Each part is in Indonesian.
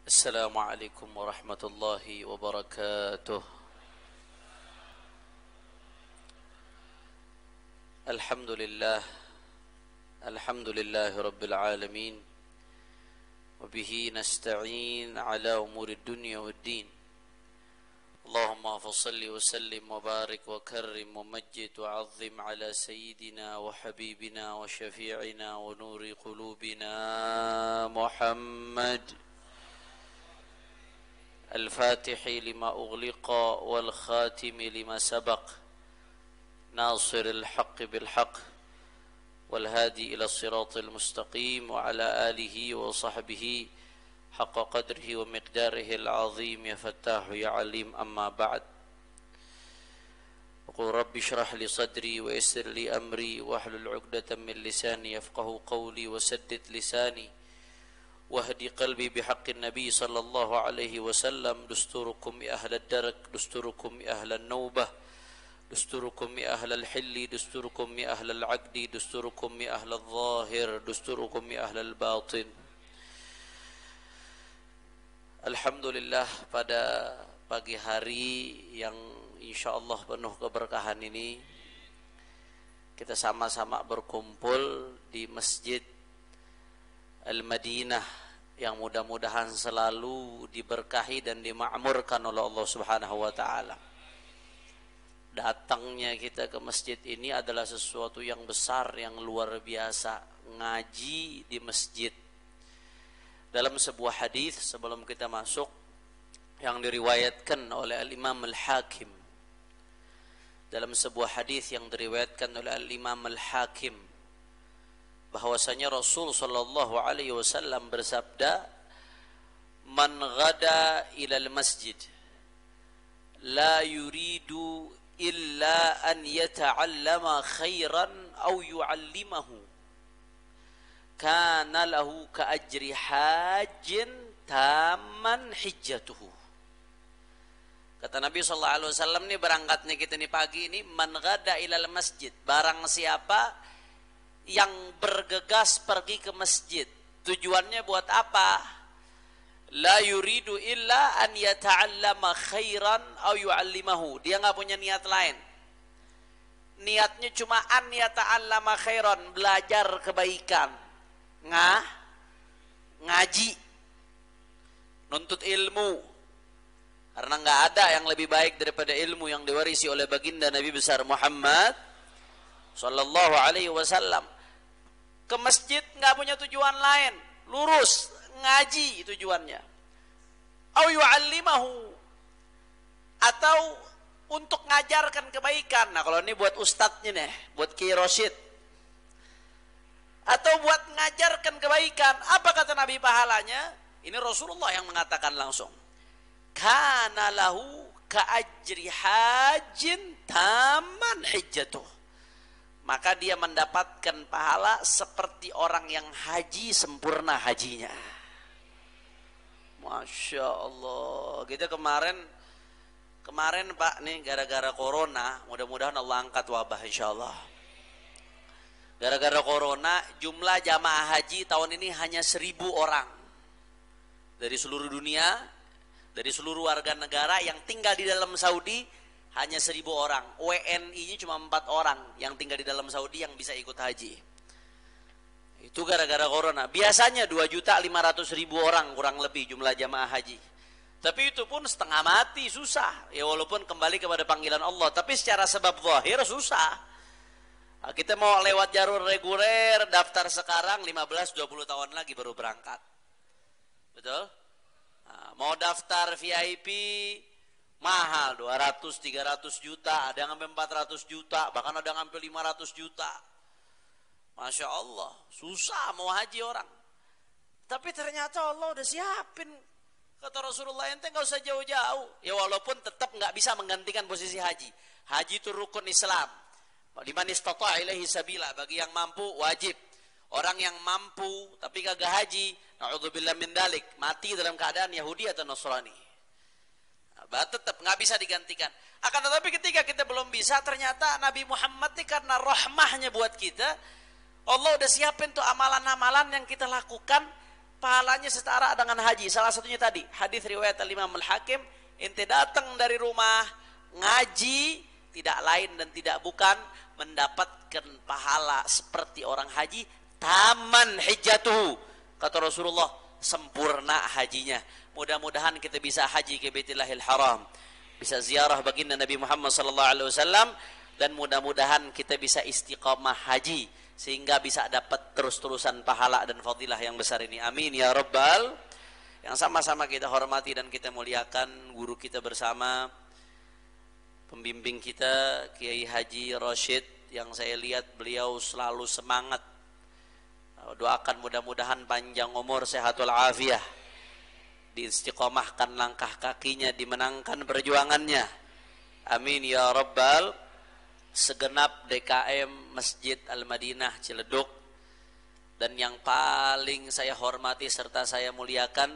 السلام عليكم ورحمة الله وبركاته. الحمد لله الحمد لله رب العالمين، وبه نستعين على أمور الدنيا والدين. اللهم فصل وسلم وبارك وكرم ومجد وعظم على سيدنا وحبيبنا وشفيعنا ونور قلوبنا محمد الفاتح لما أغلق والخاتم لما سبق، ناصر الحق بالحق والهادي إلى الصراط المستقيم، وعلى آله وصحبه حق قدره ومقداره العظيم. يا فتاح يا عليم، أما بعد، وقل رب اشرح لي صدري ويسر لي أمري واحلل عقدة من لساني يفقه قولي وسدد لساني واهدي قلبي بحق النبي صلى الله عليه وسلم. دستوركم يا أهل الدرك، دستوركم يا أهل النوبة، دستوركم يا أهل الحل، دستوركم يا أهل العقد، دستوركم يا أهل الظاهر، دستوركم يا أهل الباطن. Alhamdulillah, pada pagi hari yang insyaallah penuh keberkahan ini, kita sama-sama berkumpul di Masjid Al-Madinah yang mudah-mudahan selalu diberkahi dan dimakmurkan oleh Allah Subhanahu wa taala. Datangnya kita ke masjid ini adalah sesuatu yang besar, yang luar biasa. Ngaji di masjid. Dalam sebuah hadis sebelum kita masuk, yang diriwayatkan oleh Al-Imam Al-Hakim, dalam sebuah hadis yang diriwayatkan oleh Al-Imam Al-Hakim, bahwasanya Rasul sallallahu alaihi wasallam bersabda, "Man ghada ilal masjid la yuridu illa an yata'allama khairan aw yu'allimahu, kana lahu ka ajri hajjin tamman hijjatuhu." Kata Nabi sallallahu alaihi wasallam, nih berangkatnya kita nih pagi ini, man ghada ilal masjid, barang siapa yang bergegas pergi ke masjid, tujuannya buat apa? La yuridu illa an yata'allama khairan aw yu'allimahu, dia nggak punya niat lain, niatnya cuma an yata'allama khairan, belajar kebaikan, ngaji, nuntut ilmu, karena nggak ada yang lebih baik daripada ilmu yang diwarisi oleh baginda Nabi besar Muhammad sallallahu alaihi wasallam. Ke masjid nggak punya tujuan lain, lurus ngaji tujuannya. Au yu'allimahu, atau untuk ngajarkan kebaikan. Nah, kalau ini buat ustadznya nih, buat Kiai Rosyid, atau buat ngajarkan kebaikan. Apa kata Nabi pahalanya? Ini Rasulullah yang mengatakan langsung, kana lahu ka ajri hajjin tamman hijjatuh, maka dia mendapatkan pahala seperti orang yang haji sempurna hajinya. Masya Allah. Kita kemarin Pak nih, gara-gara corona, mudah-mudahan Allah angkat wabah insyaallah. Gara-gara corona, jumlah jamaah haji tahun ini hanya 1.000 orang dari seluruh dunia, dari seluruh warga negara yang tinggal di dalam Saudi. Hanya 1.000 orang. WNI-nya cuma 4 orang yang tinggal di dalam Saudi yang bisa ikut haji. Itu gara-gara corona. Biasanya 2.500.000 orang kurang lebih jumlah jamaah haji. Tapi itu pun setengah mati, susah. Ya walaupun kembali kepada panggilan Allah, tapi secara sebab zahir susah. Nah, kita mau lewat jalur reguler, daftar sekarang 15-20 tahun lagi baru berangkat. Betul? Nah, mau daftar VIP mahal, 200-300 juta, ada yang sampai 400 juta, bahkan ada yang sampai 500 juta. Masya Allah, susah mau haji orang. Tapi ternyata Allah udah siapin. Kata Rasulullah, ente gak usah jauh-jauh. Ya walaupun tetap gak bisa menggantikan posisi haji. Haji itu rukun Islam. Liman istata'a ilaihi sabila, bagi yang mampu wajib. Orang yang mampu tapi kagak haji, na'udzubillah min dalik, mati dalam keadaan Yahudi atau Nasrani. Tetap nggak bisa digantikan. Akan tetapi ketika kita belum bisa, ternyata Nabi Muhammad ini karena rahmahnya buat kita, Allah udah siapin tuh amalan-amalan yang kita lakukan pahalanya setara dengan haji. Salah satunya tadi hadis riwayat Imam Al-Hakim, ente datang dari rumah ngaji tidak lain dan tidak bukan mendapatkan pahala seperti orang haji, taman hijjatuhu, kata Rasulullah, sempurna hajinya. Mudah-mudahan kita bisa haji ke Baitillahil Haram, bisa ziarah baginda Nabi Muhammad sallallahu alaihi wasallam, dan mudah-mudahan kita bisa istiqamah haji sehingga bisa dapat terus-terusan pahala dan fadilah yang besar ini. Amin ya rabbal. Yang sama-sama kita hormati dan kita muliakan guru kita bersama, pembimbing kita Kiai Haji Rashid, yang saya lihat beliau selalu semangat. Doakan mudah-mudahan panjang umur, sehatul afiah, diistiqomahkan langkah kakinya, dimenangkan perjuangannya. Amin ya rabbal. Segenap DKM Masjid Al-Madinah Ciledug, dan yang paling saya hormati serta saya muliakan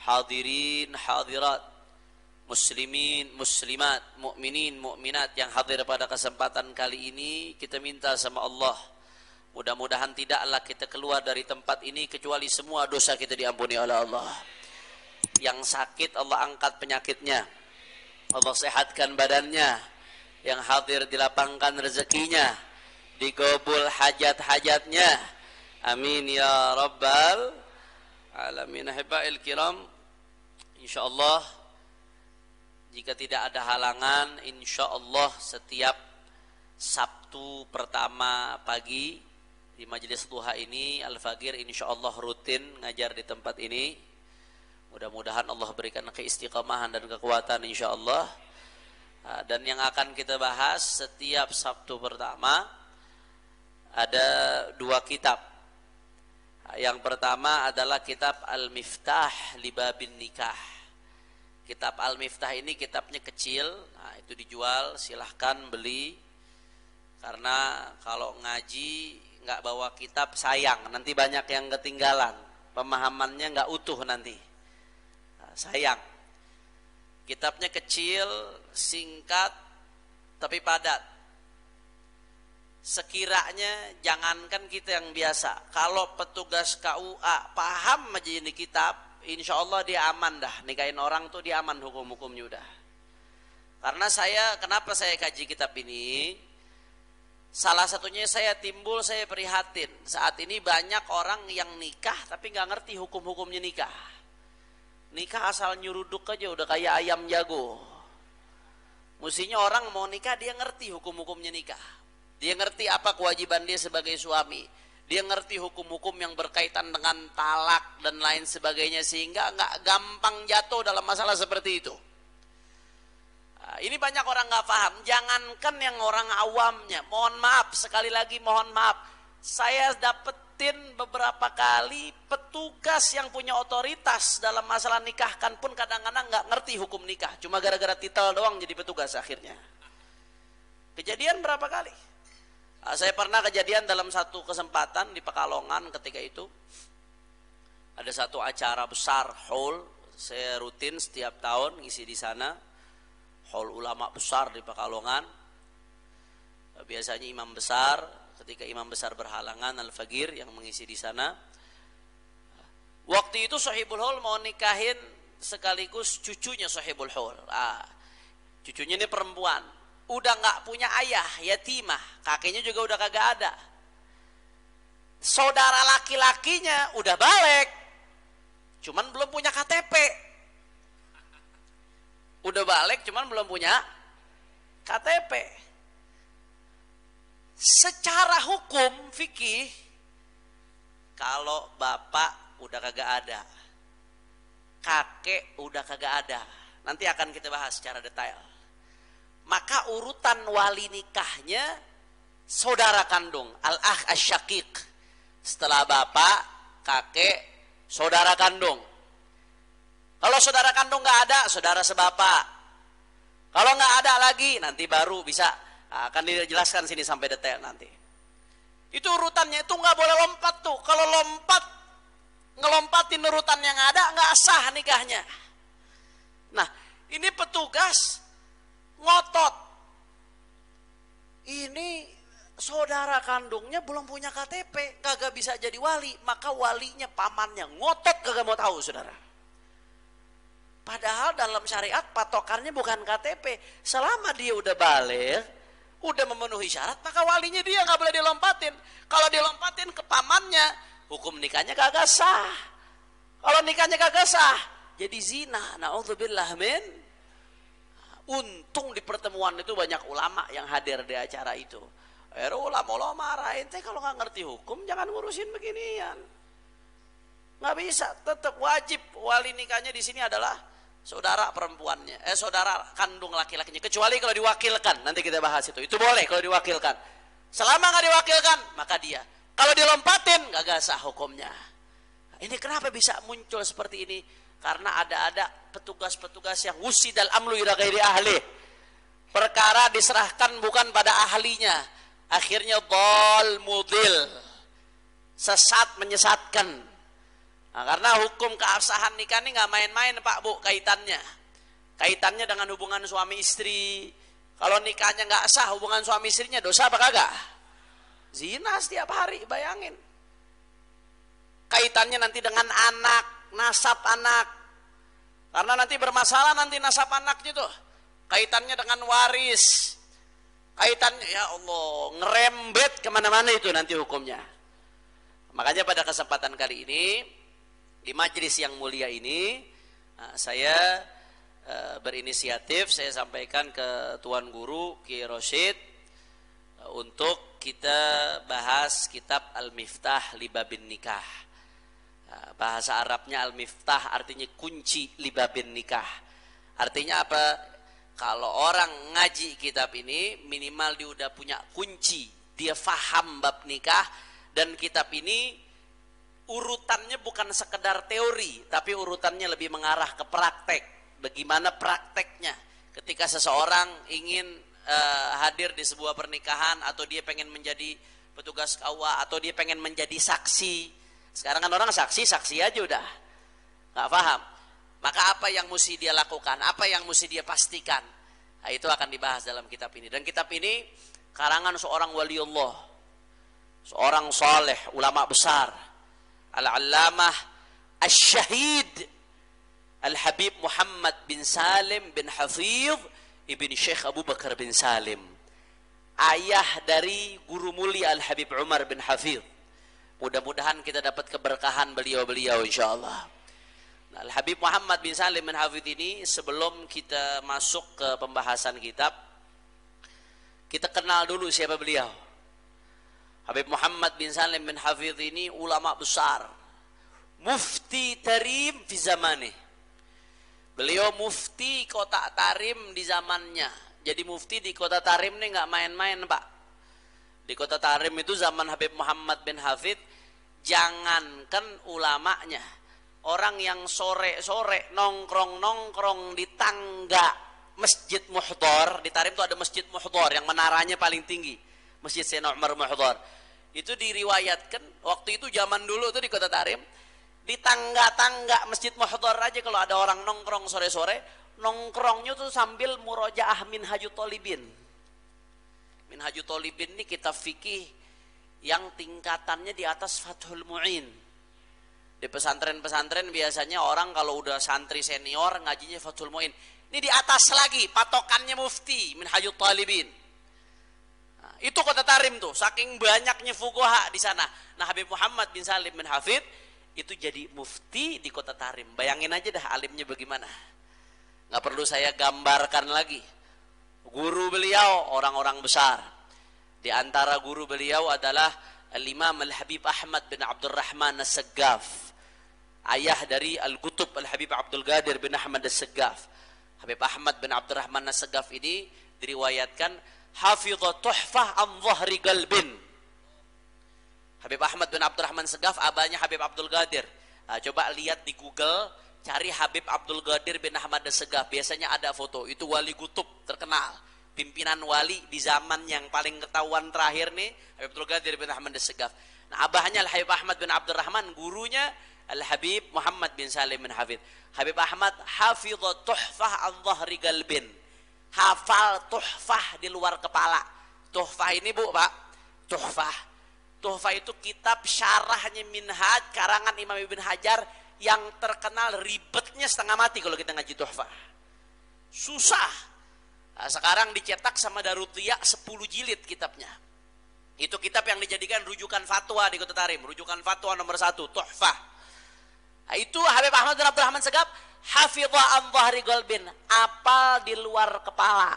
hadirin hadirat, muslimin muslimat, mukminin mukminat yang hadir pada kesempatan kali ini. Kita minta sama Allah, mudah-mudahan tidaklah kita keluar dari tempat ini kecuali semua dosa kita diampuni oleh Allah. Yang sakit Allah angkat penyakitnya, Allah sehatkan badannya. Yang hadir dilapangkan rezekinya, digobul hajat-hajatnya. Amin ya rabbal alamin. Habail kiram, insyaallah jika tidak ada halangan, insyaallah setiap Sabtu pertama pagi di majelis duha ini Al-Fagir insyaallah rutin ngajar di tempat ini. Mudah-mudahan Allah berikan keistiqamahan dan kekuatan insyaallah. Dan yang akan kita bahas setiap Sabtu pertama ada 2 kitab. Yang pertama adalah kitab Al-Miftah Libabin Nikah. Kitab Al-Miftah ini kitabnya kecil, nah itu dijual, silahkan beli. Karena kalau ngaji nggak bawa kitab sayang, nanti banyak yang ketinggalan, pemahamannya nggak utuh nanti, nah, sayang. Kitabnya kecil, singkat, tapi padat. Sekiranya jangankan kita yang biasa, kalau petugas KUA paham aja ini kitab, insya Allah dia aman dah. Nikahin orang tuh dia aman hukum-hukumnya udah. Karena kenapa saya kaji kitab ini? Salah satunya saya prihatin. Saat ini banyak orang yang nikah tapi nggak ngerti hukum-hukumnya nikah. Nikah asal nyuruduk aja udah kayak ayam jago. Mestinya orang mau nikah dia ngerti hukum-hukumnya nikah. Dia ngerti apa kewajiban dia sebagai suami. Dia ngerti hukum-hukum yang berkaitan dengan talak dan lain sebagainya, sehingga nggak gampang jatuh dalam masalah seperti itu. Nah, ini banyak orang nggak paham. Jangankan yang orang awamnya. Mohon maaf, sekali lagi mohon maaf. Saya dapetin beberapa kali petugas yang punya otoritas dalam masalah nikahkan pun kadang-kadang nggak ngerti hukum nikah, cuma gara-gara titel doang jadi petugas akhirnya. Kejadian berapa kali? Saya pernah kejadian dalam satu kesempatan di Pekalongan. Ketika itu ada satu acara besar, haul. Saya rutin setiap tahun ngisi di sana, haul ulama besar di Pekalongan. Biasanya imam besar. Ketika imam besar berhalangan, Al-Fagir yang mengisi di sana. Waktu itu Sahibul Haul mau nikahin sekaligus cucunya Sahibul Haul. Cucunya ini perempuan, udah nggak punya ayah, yatimah, kakeknya juga udah kagak ada. Saudara laki-lakinya udah balik, cuman belum punya KTP. Udah balik, cuman belum punya KTP. Secara hukum fikih, kalau bapak udah kagak ada, kakek udah kagak ada, nanti akan kita bahas secara detail, maka urutan wali nikahnya saudara kandung, al-akh asy-syaqiq. Setelah bapak, kakek, saudara kandung. Kalau saudara kandung nggak ada, saudara sebapak. Kalau nggak ada lagi, nanti baru bisa. Akan dijelaskan sini sampai detail nanti. Itu urutannya, itu nggak boleh lompat tuh. Kalau lompat, ngelompatin urutan yang ada, nggak sah nikahnya. Nah, ini petugas ngotot. Ini saudara kandungnya belum punya KTP, kagak bisa jadi wali, maka walinya pamannya ngotot kagak mau tahu, saudara. Padahal dalam syariat patokannya bukan KTP. Selama dia udah balik, udah memenuhi syarat, maka walinya dia nggak boleh dilompatin. Kalau dilompatin ke pamannya, hukum nikahnya kagak sah. Kalau nikahnya kagak sah, jadi zina. Na'udzubillah min. Untung di pertemuan itu banyak ulama yang hadir di acara itu. Ulama marahin, kalau nggak ngerti hukum jangan ngurusin beginian. Nggak bisa, tetap wajib wali nikahnya di sini adalah saudara perempuannya, saudara kandung laki-lakinya. Kecuali kalau diwakilkan, nanti kita bahas itu. Itu boleh kalau diwakilkan. Selama nggak diwakilkan, maka dia. Kalau dilompatin, nggak sah hukumnya. Ini kenapa bisa muncul seperti ini? Karena ada petugas-petugas yang wusidal amlu ila ghairi ahli. Perkara diserahkan bukan pada ahlinya. Akhirnya dhal mudil, sesat menyesatkan. Nah, karena hukum keabsahan nikah ini nggak main-main Pak Bu kaitannya dengan hubungan suami istri. Kalau nikahnya nggak sah, hubungan suami istrinya dosa apa kagak? Zina setiap hari, bayangin. Kaitannya nanti dengan anak, nasab anak. Karena nanti bermasalah nanti nasab anaknya tuh. Kaitannya dengan waris. Kaitannya, ya Allah, ngerembet kemana-mana itu nanti hukumnya. Makanya pada kesempatan kali ini, di majelis yang mulia ini, saya berinisiatif, saya sampaikan ke Tuan Guru Kiai Rosyid untuk kita bahas kitab Al-Miftah Libabin Nikah. Bahasa Arabnya Al-Miftah artinya kunci libabin nikah. Artinya apa? Kalau orang ngaji kitab ini minimal dia udah punya kunci, dia faham bab nikah. Dan kitab ini urutannya bukan sekedar teori, tapi urutannya lebih mengarah ke praktek. Bagaimana prakteknya ketika seseorang ingin hadir di sebuah pernikahan, atau dia pengen menjadi petugas KUA, atau dia pengen menjadi saksi. Sekarang kan orang saksi aja udah nggak paham. Maka apa yang mesti dia lakukan, apa yang mesti dia pastikan, nah, itu akan dibahas dalam kitab ini. Dan kitab ini karangan seorang waliullah, seorang saleh, ulama besar, Al-Allamah Asy-Syahid Al-Habib Muhammad bin Salim bin Hafidh ibn Syekh Abu Bakar bin Salim, ayah dari guru mulia Al-Habib Umar bin Hafidh. Mudah-mudahan kita dapat keberkahan beliau-beliau insyaallah. Nah, Al-Habib Muhammad bin Salim bin Hafidh ini, sebelum kita masuk ke pembahasan kitab, kita kenal dulu siapa beliau. Habib Muhammad bin Salim bin Hafidh ini ulama besar, mufti tarim fi zamanih. Beliau mufti kota Tarim di zamannya. Jadi mufti di kota Tarim ini nggak main-main Pak. Di kota Tarim itu zaman Habib Muhammad bin Hafidh, jangankan ulamanya, orang yang sore-sore nongkrong di tangga Masjid Muhdhar. Di Tarim itu ada Masjid Muhdhar yang menaranya paling tinggi, Masjid Sayyidina Umar Muhdhar. Itu diriwayatkan waktu itu zaman dulu itu di kota Tarim, di tangga-tangga Masjid Muhdhar aja kalau ada orang nongkrong sore-sore, nongkrongnya tuh sambil murojaah Minhajut Thalibin. Minhajut Thalibin ini kitab fikih yang tingkatannya di atas Fathul Mu'in. Di pesantren-pesantren biasanya orang kalau udah santri senior ngajinya Fathul Mu'in. Ini di atas lagi, patokannya mufti Minhajut Thalibin. Nah, itu kota Tarim tuh, saking banyaknya fuqaha di sana. Nah, Habib Muhammad bin Salim bin Hafidh itu jadi mufti di kota Tarim. Bayangin aja dah alimnya bagaimana. Nggak perlu saya gambarkan lagi. Guru beliau orang-orang besar. Di antara guru beliau adalah Al-Imam Al-Habib Ahmad bin Abdurrahman As-Saggaf, ayah dari Al-Qutub Al-Habib Abdul Qadir bin Ahmad As-Saggaf. Habib Ahmad bin Abdurrahman As-Saggaf ini diriwayatkan hafidha tuhfah an dhahri qalbin. Habib Ahmad bin Abdurrahman As-Saggaf abahnya Habib Abdul Qadir. Nah, coba lihat di Google, cari Habib Abdul Qadir bin Ahmad As-Saggaf, biasanya ada foto. Itu wali kutub terkenal, pimpinan wali di zaman yang paling ketahuan terakhir nih, Habib Abdul Qadir bin Ahmad As-Saggaf. Nah, abahnya Al-Habib Ahmad bin Abdurrahman, gurunya Al-Habib Muhammad bin Salim bin Hafidh. Habib Ahmad hafidha tuhfah an dhahri qalbin. Hafal tuhfah di luar kepala. Tuhfah ini Bu, Pak, Tuhfah. Tuhfah itu kitab syarahnya Minhaj karangan Imam Ibn Hajar yang terkenal ribetnya setengah mati kalau kita ngaji Tuhfah. Susah. Nah, sekarang dicetak sama Darutiyah 10 jilid kitabnya. Itu kitab yang dijadikan rujukan fatwa di Kota Tarim, rujukan fatwa nomor 1, Tuhfah. Nah, itu Habib Ahmad bin Abdurrahman Segaf hafidha an dhahri qalbin, apal di luar kepala.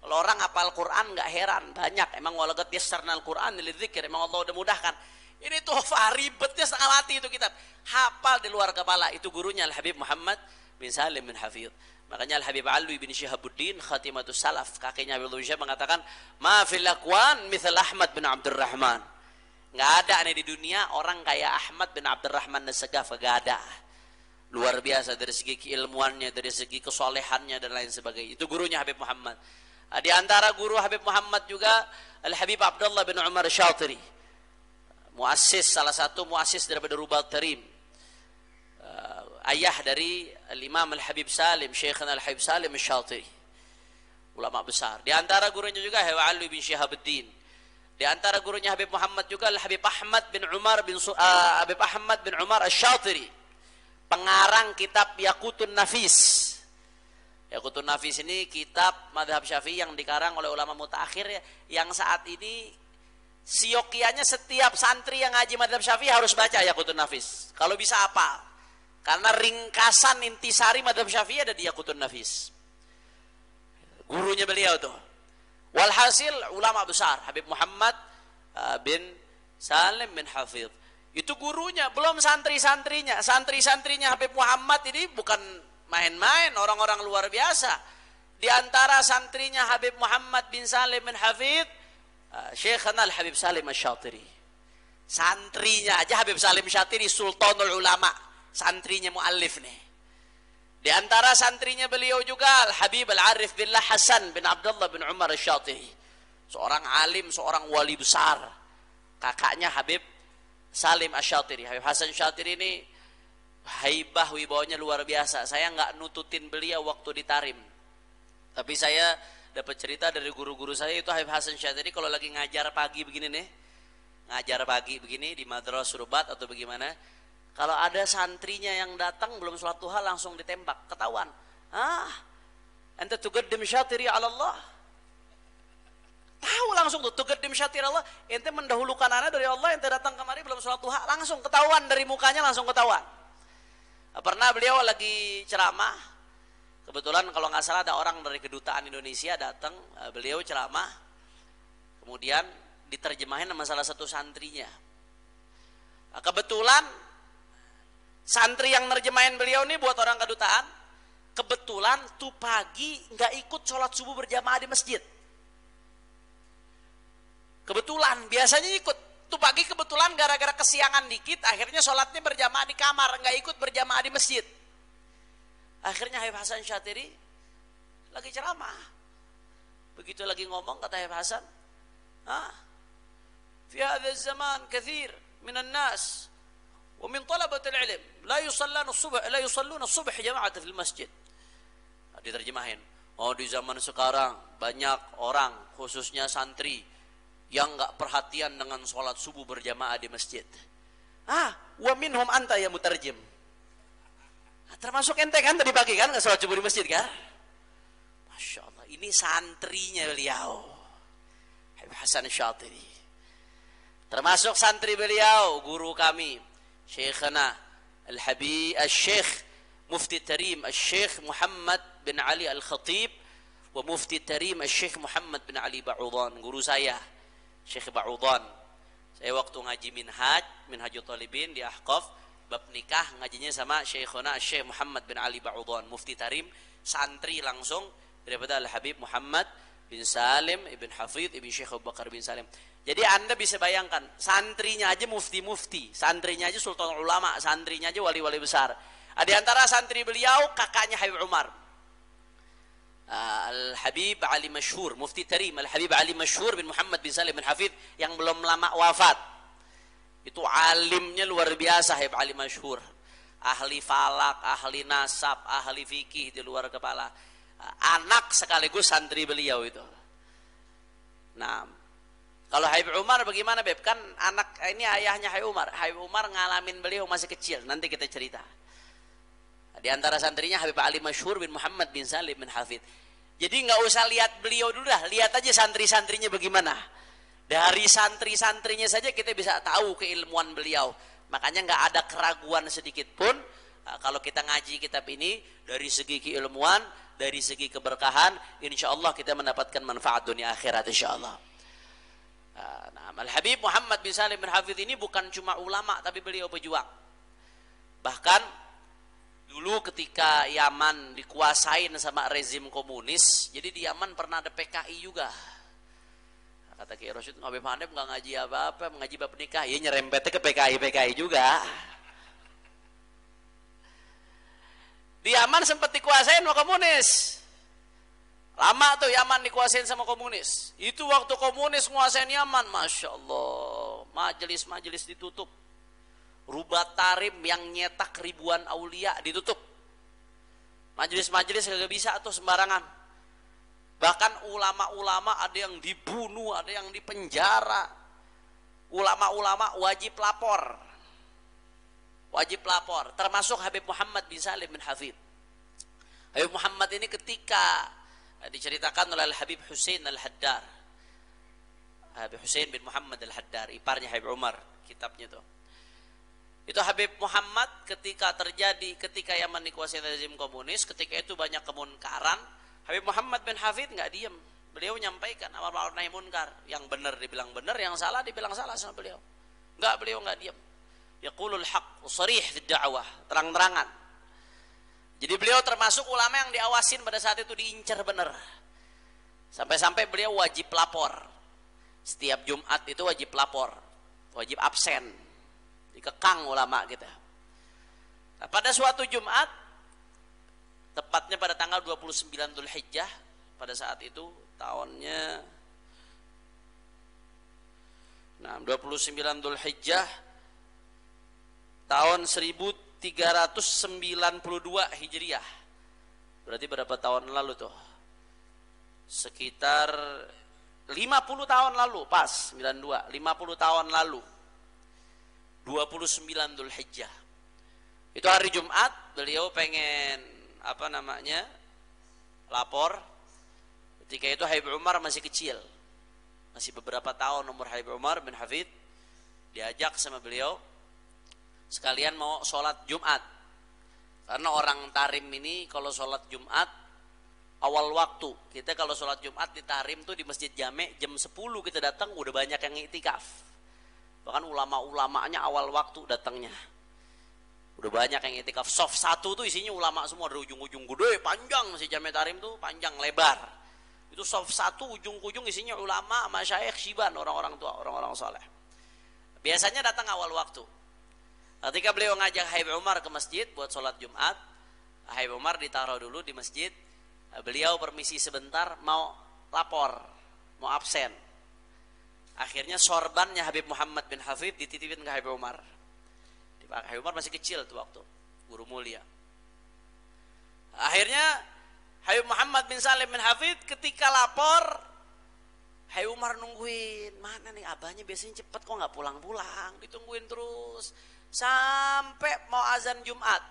Kalau orang apal Quran nggak heran, banyak. Emang walagat yassarnal Quran lidzikr, emang Allah udah mudahkan. Ini Tuhfah ribetnya setengah mati itu kitab. Hafal di luar kepala. Itu gurunya Al-Habib Muhammad bin Salim bin Hafidh. Makanya Al-Habib Alwi bin Syihabuddin Khatimatus Salaf, kakeknya Habib Syekh mengatakan, "Ma fil akwan mithal Ahmad bin Abdurrahman." Enggak ada nih di dunia orang kayak Ahmad bin Abdurrahman As-Segaf, enggak ada. Luar biasa dari segi keilmuannya, dari segi kesolehannya dan lain sebagainya. Itu gurunya Habib Muhammad. Di antara guru Habib Muhammad juga Al-Habib Abdullah bin Umar Syatiri. Muassis, salah satu muassis daripada Rubat Tarim. Ayah dari Imam Al-Habib Salim, Syekhana Al-Habib Salim Al-Syatiri. Ulama besar. Di antara gurunya juga Habib Ali bin Syihabuddin. Di antara gurunya Habib Muhammad juga Habib Ahmad bin Umar Habib Ahmad bin Umar Asy-Syatiri. Pengarang kitab Yaqutun Nafis. Yaqutun Nafis ini kitab mazhab Syafi'i yang dikarang oleh ulama mutaakhir yang saat ini siokianya setiap santri yang ngaji mazhab Syafi'i harus baca Yaqutun Nafis. Kalau bisa apa? Karena ringkasan intisari mazhab Syafi'i ada di Yaqutun Nafis. Gurunya beliau tuh. Walhasil ulama besar Habib Muhammad bin Salim bin Hafidh. Itu gurunya, belum santri-santrinya. Santri-santrinya Habib Muhammad ini bukan main-main, orang-orang luar biasa. Di antara santrinya Habib Muhammad bin Salim bin Hafidh, Syekhana Al-Habib Salim Asy-Syatiri. Santrinya aja Habib Salim Syatiri Sultanul Ulama, santrinya muallif nih. Di antara santrinya beliau juga Al-Habib Al-Arif Billah Hasan bin Abdullah bin Umar Asy-Syatiri. Seorang alim, seorang wali besar. Kakaknya Habib Salim Asy-Syatiri. Habib Hasan Syatiri ini haibah wibawanya luar biasa. Saya nggak nututin beliau waktu di Tarim. Tapi saya dapat cerita dari guru-guru saya itu Habib Hasan Syatiri kalau lagi ngajar pagi begini nih. Ngajar pagi begini di Madrasah Rubat atau bagaimana. Kalau ada santrinya yang datang belum sholat duha langsung ditembak, ketahuan. Anta tuqaddim Syatiri ala Allah. Tahu langsung tuh, tuqaddim Syatiri Allah. Ente mendahulukan anak dari Allah, ente datang kemari belum sholat duha, langsung ketahuan dari mukanya, langsung ketahuan. Pernah beliau lagi ceramah, kebetulan kalau nggak salah ada orang dari kedutaan Indonesia datang, beliau ceramah, kemudian diterjemahin sama salah satu santrinya. Kebetulan santri yang nerjemahin beliau nih buat orang kedutaan, kebetulan tuh pagi nggak ikut sholat subuh berjamaah di masjid. Kebetulan biasanya ikut. Tuh pagi kebetulan gara-gara kesiangan dikit, akhirnya sholatnya berjamaah di kamar, nggak ikut berjamaah di masjid. Akhirnya Habib Hasan Syatiri lagi ceramah. Begitu lagi ngomong kata Habib Hasan, fi hadha zaman kathir minan nas wa min talabatil ilm la yusalluna as-subh jama'atan fil masjid. Diterjemahin. Di zaman sekarang banyak orang khususnya santri yang enggak perhatian dengan sholat subuh berjamaah di masjid. Wa minhum anta ya mutarjim. Termasuk ente kan tadi pagi kan enggak sholat subuh di masjid kan? Masya Allah, ini santrinya beliau Habib Hasan Syatiri. Termasuk santri beliau, guru kami Syekhana Al-Habib Al-Syekh Mufti Tarim Al-Syekh Muhammad bin Ali Al-Khatib wa Mufti Tarim Al-Syekh Muhammad bin Ali Ba'udan, guru saya Syekh Ba'udan. Saya waktu ngaji Minhajul Talibin di Ahqaf, bab nikah ngajinya sama Syekhuna Syekh Muhammad bin Ali Ba'udan, Mufti Tarim, santri langsung daripada Al-Habib Muhammad bin Salim ibn Hafidh ibn Syekh Abu Bakar bin Salim. Jadi Anda bisa bayangkan, santrinya aja mufti-mufti, santrinya aja sultan ulama, santrinya aja wali-wali besar. Di antara santri beliau kakaknya Habib Umar, Al-Habib Ali Masyhur, Mufti Tarim Al-Habib Ali Masyhur bin Muhammad bin Salim bin Hafidh yang belum lama wafat. Itu alimnya luar biasa Habib Ali Masyhur. Ahli falak, ahli nasab, ahli fikih di luar kepala. Anak sekaligus santri beliau itu. Nah, Kalau Habib Umar bagaimana Beb? Kan anak ini ayahnya Habib Umar. Habib Umar ngalamin beliau masih kecil. Nanti kita cerita. Di antara santrinya Habib Ali Masyhur bin Muhammad bin Salim bin Hafid. Jadi nggak usah lihat beliau dulu dah. Lihat aja santri-santrinya bagaimana. Dari santri-santrinya saja kita bisa tahu keilmuan beliau. Makanya nggak ada keraguan sedikit pun. Kalau kita ngaji kitab ini. Dari segi keilmuan. Dari segi keberkahan. Insya Allah kita mendapatkan manfaat dunia akhirat insya Allah. Nah, Al-Habib Muhammad bin Salim bin Hafid ini bukan cuma ulama tapi beliau pejuang. Bahkan dulu ketika Yaman dikuasain sama rezim komunis, jadi di Yaman pernah ada PKI juga. Kata Kiai Rasyid, Habib Hanif nggak ngaji apa-apa, mengaji bab nikah, ya nyerempetnya ke PKI juga. Di Yaman sempat dikuasain sama komunis. Lama tuh Yaman dikuasain sama komunis. Itu waktu komunis nguasain Yaman, Masya Allah. Majelis-majelis ditutup. Rubat Tarim yang nyetak ribuan aulia ditutup. Majelis-majelis gak bisa tuh sembarangan. Bahkan ulama-ulama ada yang dibunuh, ada yang dipenjara. Ulama-ulama wajib lapor. Wajib lapor. Termasuk Habib Muhammad bin Salim bin Hafid. Habib Muhammad ini ketika diceritakan oleh Habib Hussein Al-Haddar. Habib Hussein bin Muhammad Al-Haddar, iparnya Habib Umar, kitabnya tuh. Itu Habib Muhammad ketika Yaman dikuasai rezim komunis, ketika itu banyak kemunkaran, Habib Muhammad bin Hafid nggak diem. Beliau menyampaikan amar ma'ruf nahi munkar, yang benar dibilang benar, yang salah dibilang salah sama beliau. Beliau nggak diem. Yaqulul haqq sharih fid da'wah, terang-terangan. Jadi beliau termasuk ulama yang diawasin pada saat itu diincar benar. Sampai-sampai beliau wajib lapor. Setiap Jumat itu wajib lapor. Wajib absen. Dikekang ulama kita. Nah, pada suatu Jumat, tepatnya pada tanggal 29 Dzulhijjah, pada saat itu tahunnya 29 Dzulhijjah tahun 1392 Hijriah. Berarti berapa tahun lalu tuh? Sekitar 50 tahun lalu, pas 92, 50 tahun lalu. 29 Dzulhijjah. Itu hari Jumat, beliau pengen lapor. Ketika itu Habib Umar masih kecil. Masih beberapa tahun umur Habib Umar bin Hafid. Diajak sama beliau sekalian mau sholat Jumat. Karena orang Tarim ini kalau sholat Jumat awal waktu. Kita kalau sholat Jumat di Tarim tuh di Masjid Jame jam 10 kita datang udah banyak yang iktikaf. Bahkan ulama-ulamanya awal waktu datangnya. Udah banyak yang iktikaf. Soft 1 tuh isinya ulama semua dari ujung-ujung gede, panjang Masjid Jame Tarim tuh panjang lebar. Itu soft 1 ujung-ujung isinya ulama, masyayikh, syiban, orang-orang tua, orang-orang soleh. Biasanya datang awal waktu. Ketika beliau ngajak Habib Umar ke masjid buat sholat Jumat, Habib Umar ditaruh dulu di masjid. Beliau permisi sebentar mau lapor, mau absen. Akhirnya sorbannya Habib Muhammad bin Hafid dititipin ke Habib Umar. Habib Umar masih kecil tuh waktu, guru mulia. Akhirnya Habib Muhammad bin Salim bin Hafid ketika lapor, Habib Umar nungguin, mana nih abahnya biasanya cepet kok nggak pulang-pulang, ditungguin terus. Sampai mau azan Jumat,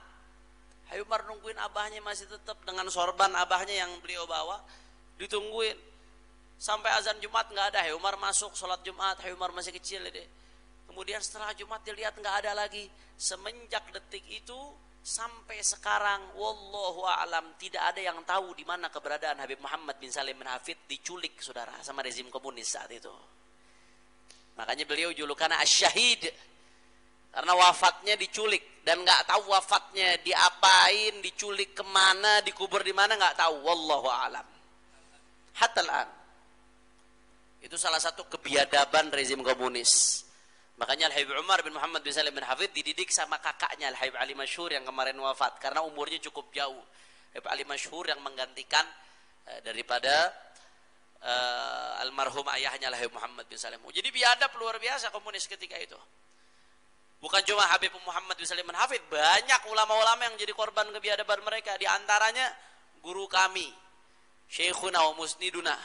Habib Umar nungguin abahnya masih tetap dengan sorban abahnya yang beliau bawa, ditungguin sampai azan Jumat nggak ada. Habib Umar masuk sholat Jumat, Habib Umar masih kecil deh. Kemudian setelah Jumat dilihat nggak ada lagi. Semenjak detik itu sampai sekarang, wallahu a'lam, tidak ada yang tahu di mana keberadaan Habib Muhammad bin Salim bin Hafid. Diculik saudara sama rezim komunis saat itu. Makanya beliau julukannya Asy-Syahid. Karena wafatnya diculik dan nggak tahu wafatnya diapain, diculik kemana, dikubur di mana nggak tahu. Wallahu a'lam. Hatta al-an. Itu salah satu kebiadaban rezim komunis. Makanya Al-Habib Umar bin Muhammad bin Salim bin Hafid dididik sama kakaknya Al-Habib Ali Masyhur yang kemarin wafat karena umurnya cukup jauh. Habib Ali Masyhur yang menggantikan daripada almarhum ayahnya Al-Habib Muhammad bin Salim. Jadi biadab luar biasa komunis ketika itu. Bukan cuma Habib Muhammad bin Salim bin Hafid, banyak ulama-ulama yang jadi korban kebiadaban mereka. Di antaranya guru kami, Syekhuna wa Musniduna,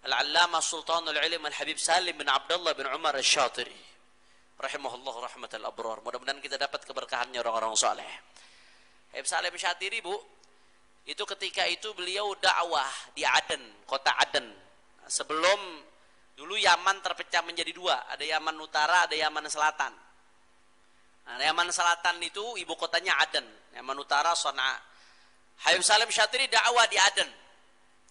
Al-Allamah Sultanul Ilm Al-Habib Salim bin Abdullah bin Umar Asy-Syatiri rahimahullah rahmatal abrar. Mudah-mudahan kita dapat keberkahannya orang-orang saleh. Habib Salim Syatiri, Bu, itu ketika itu beliau dakwah di Aden, kota Aden. Sebelum dulu Yaman terpecah menjadi dua, ada Yaman Utara, ada Yaman Selatan. Nah, Yaman Selatan itu ibu kotanya Aden, Yaman Utara Sana'a. Habib Salim Syatiri dakwah di Aden.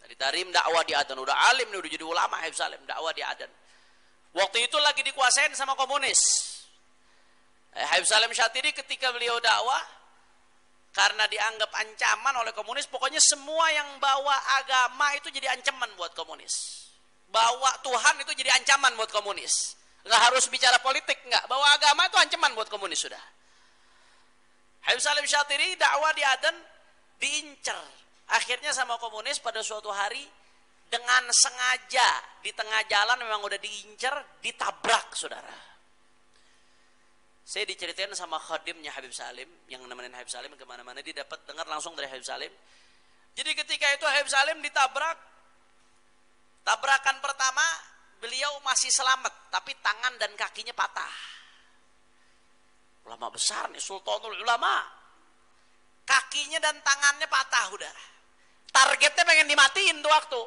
Dari Tarim dakwah di Aden, udah alim nih, udah jadi ulama. Habib Salim dakwah di Aden. Waktu itu lagi dikuasain sama komunis. Habib Salim Syatiri ketika beliau dakwah, karena dianggap ancaman oleh komunis, pokoknya semua yang bawa agama itu jadi ancaman buat komunis. Bawa Tuhan itu jadi ancaman buat komunis. Nggak harus bicara politik, nggak. Bawa agama itu ancaman buat komunis sudah. Habib Salim Syatiri dakwah di Aden, diincer. Akhirnya sama komunis pada suatu hari, dengan sengaja di tengah jalan memang udah diincer, ditabrak, saudara. Saya diceritain sama khadimnya Habib Salim, yang nemenin Habib Salim kemana-mana, dia dapat dengar langsung dari Habib Salim. Jadi ketika itu Habib Salim ditabrak, tabrakan pertama beliau masih selamat, tapi tangan dan kakinya patah. Ulama besar nih, Sultanul Ulama, kakinya dan tangannya patah udah. Targetnya pengen dimatiin tuh waktu.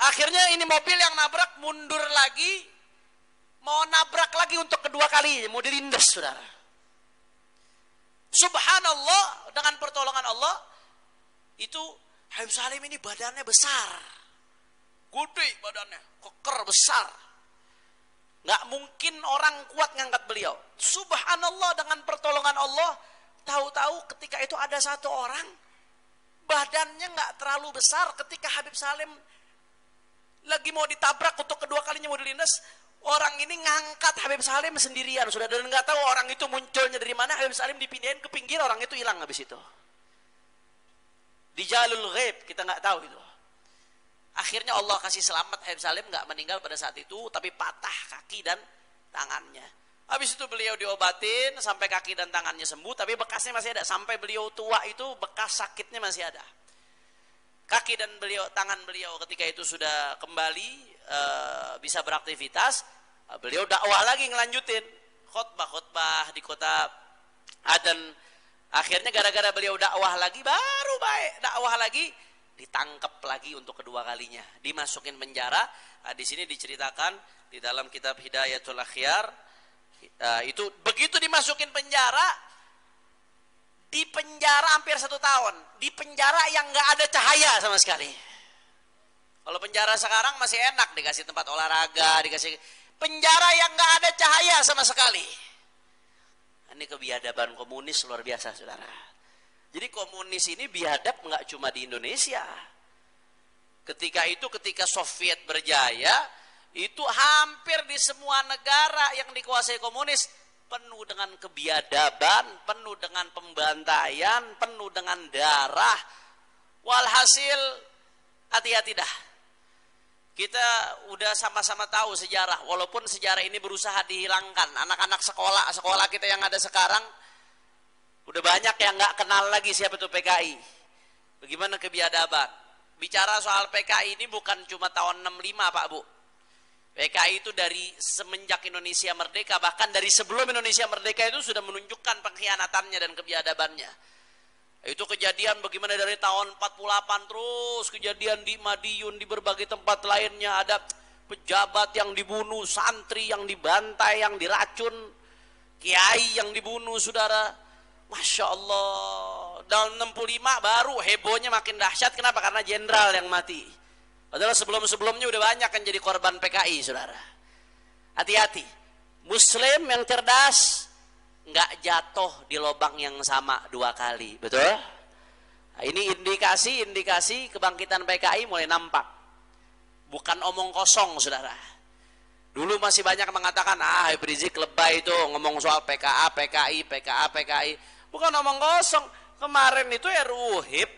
Akhirnya ini mobil yang nabrak mundur lagi, mau nabrak lagi untuk kedua kali, mau dilindas, saudara. Subhanallah, dengan pertolongan Allah, itu Habib Salim ini badannya besar, gede badannya, keker besar. Nggak mungkin orang kuat ngangkat beliau. Subhanallah, dengan pertolongan Allah, tahu-tahu ketika itu ada satu orang, badannya nggak terlalu besar. Ketika Habib Salim lagi mau ditabrak untuk kedua kalinya mau dilindas, orang ini ngangkat Habib Salim sendirian, sudah, dan nggak tahu orang itu munculnya dari mana. Habib Salim dipindahin ke pinggir, orang itu hilang habis itu. Di jalul ghaib, kita nggak tahu itu. Akhirnya Allah kasih selamat, Habib Salim nggak meninggal pada saat itu, tapi patah kaki dan tangannya. Habis itu beliau diobatin sampai kaki dan tangannya sembuh, tapi bekasnya masih ada. Sampai beliau tua itu bekas sakitnya masih ada. Kaki dan tangan beliau ketika itu sudah kembali bisa beraktivitas. Beliau dakwah lagi, ngelanjutin khutbah di kota Aden. Akhirnya gara-gara beliau dakwah lagi, baru baik dakwah lagi, ditangkap lagi untuk kedua kalinya, dimasukin penjara. Di sini diceritakan di dalam kitab Hidayatul Akhyar, itu begitu dimasukin penjara, di penjara hampir 1 tahun, di penjara yang nggak ada cahaya sama sekali. Kalau penjara sekarang masih enak, dikasih tempat olahraga, dikasih penjara yang nggak ada cahaya sama sekali. Ini kebiadaban komunis luar biasa, saudara. Jadi komunis ini biadab nggak cuma di Indonesia. Ketika Soviet berjaya, itu hampir di semua negara yang dikuasai komunis penuh dengan kebiadaban, penuh dengan pembantaian, penuh dengan darah. Walhasil hati-hati dah. Kita udah sama-sama tahu sejarah, walaupun sejarah ini berusaha dihilangkan. Anak-anak sekolah kita yang ada sekarang udah banyak yang nggak kenal lagi siapa itu PKI. Bagaimana kebiadaban. Bicara soal PKI ini bukan cuma tahun 65, Pak Bu. PKI itu dari semenjak Indonesia merdeka, bahkan dari sebelum Indonesia merdeka itu sudah menunjukkan pengkhianatannya dan kebiadabannya. Itu kejadian bagaimana dari tahun 48 terus kejadian di Madiun, di berbagai tempat lainnya, ada pejabat yang dibunuh, santri yang dibantai, yang diracun, kiai yang dibunuh, saudara. Masya Allah. Tahun 65 baru hebohnya makin dahsyat. Kenapa? Karena jenderal yang mati. Padahal sebelum-sebelumnya udah banyak yang jadi korban PKI, saudara. Hati-hati. Muslim yang cerdas nggak jatuh di lubang yang sama 2 kali, betul? Nah, ini indikasi kebangkitan PKI mulai nampak. Bukan omong kosong, saudara. Dulu masih banyak mengatakan, Habib Rizik lebay itu ngomong soal PKA, PKI. Bukan omong kosong. Kemarin itu RUU HIP,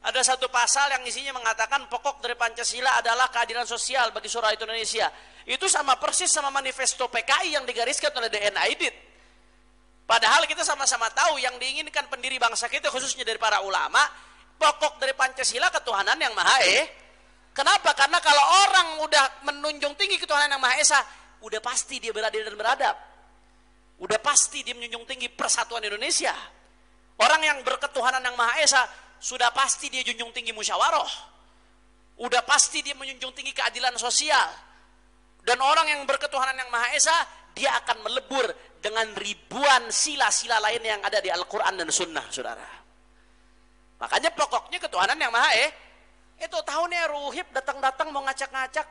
ada satu pasal yang isinya mengatakan pokok dari Pancasila adalah keadilan sosial bagi seluruh rakyat Indonesia. Itu sama persis sama manifesto PKI yang digariskan oleh DN Aidit. Padahal kita sama-sama tahu yang diinginkan pendiri bangsa kita, khususnya dari para ulama, pokok dari Pancasila ketuhanan yang Maha Kenapa? Karena kalau orang udah menunjung tinggi ketuhanan yang Maha Esa, udah pasti dia beradil dan beradab. Udah pasti dia menjunjung tinggi persatuan Indonesia. Orang yang berketuhanan yang Maha Esa, sudah pasti dia junjung tinggi musyawarah. Udah pasti dia menjunjung tinggi keadilan sosial. Dan orang yang berketuhanan yang Maha Esa, dia akan melebur dengan ribuan sila-sila lain yang ada di Al-Quran dan Sunnah, saudara. Makanya pokoknya ketuhanan yang Maha itu tahunnya Ruhib datang-datang mau ngacak-ngacak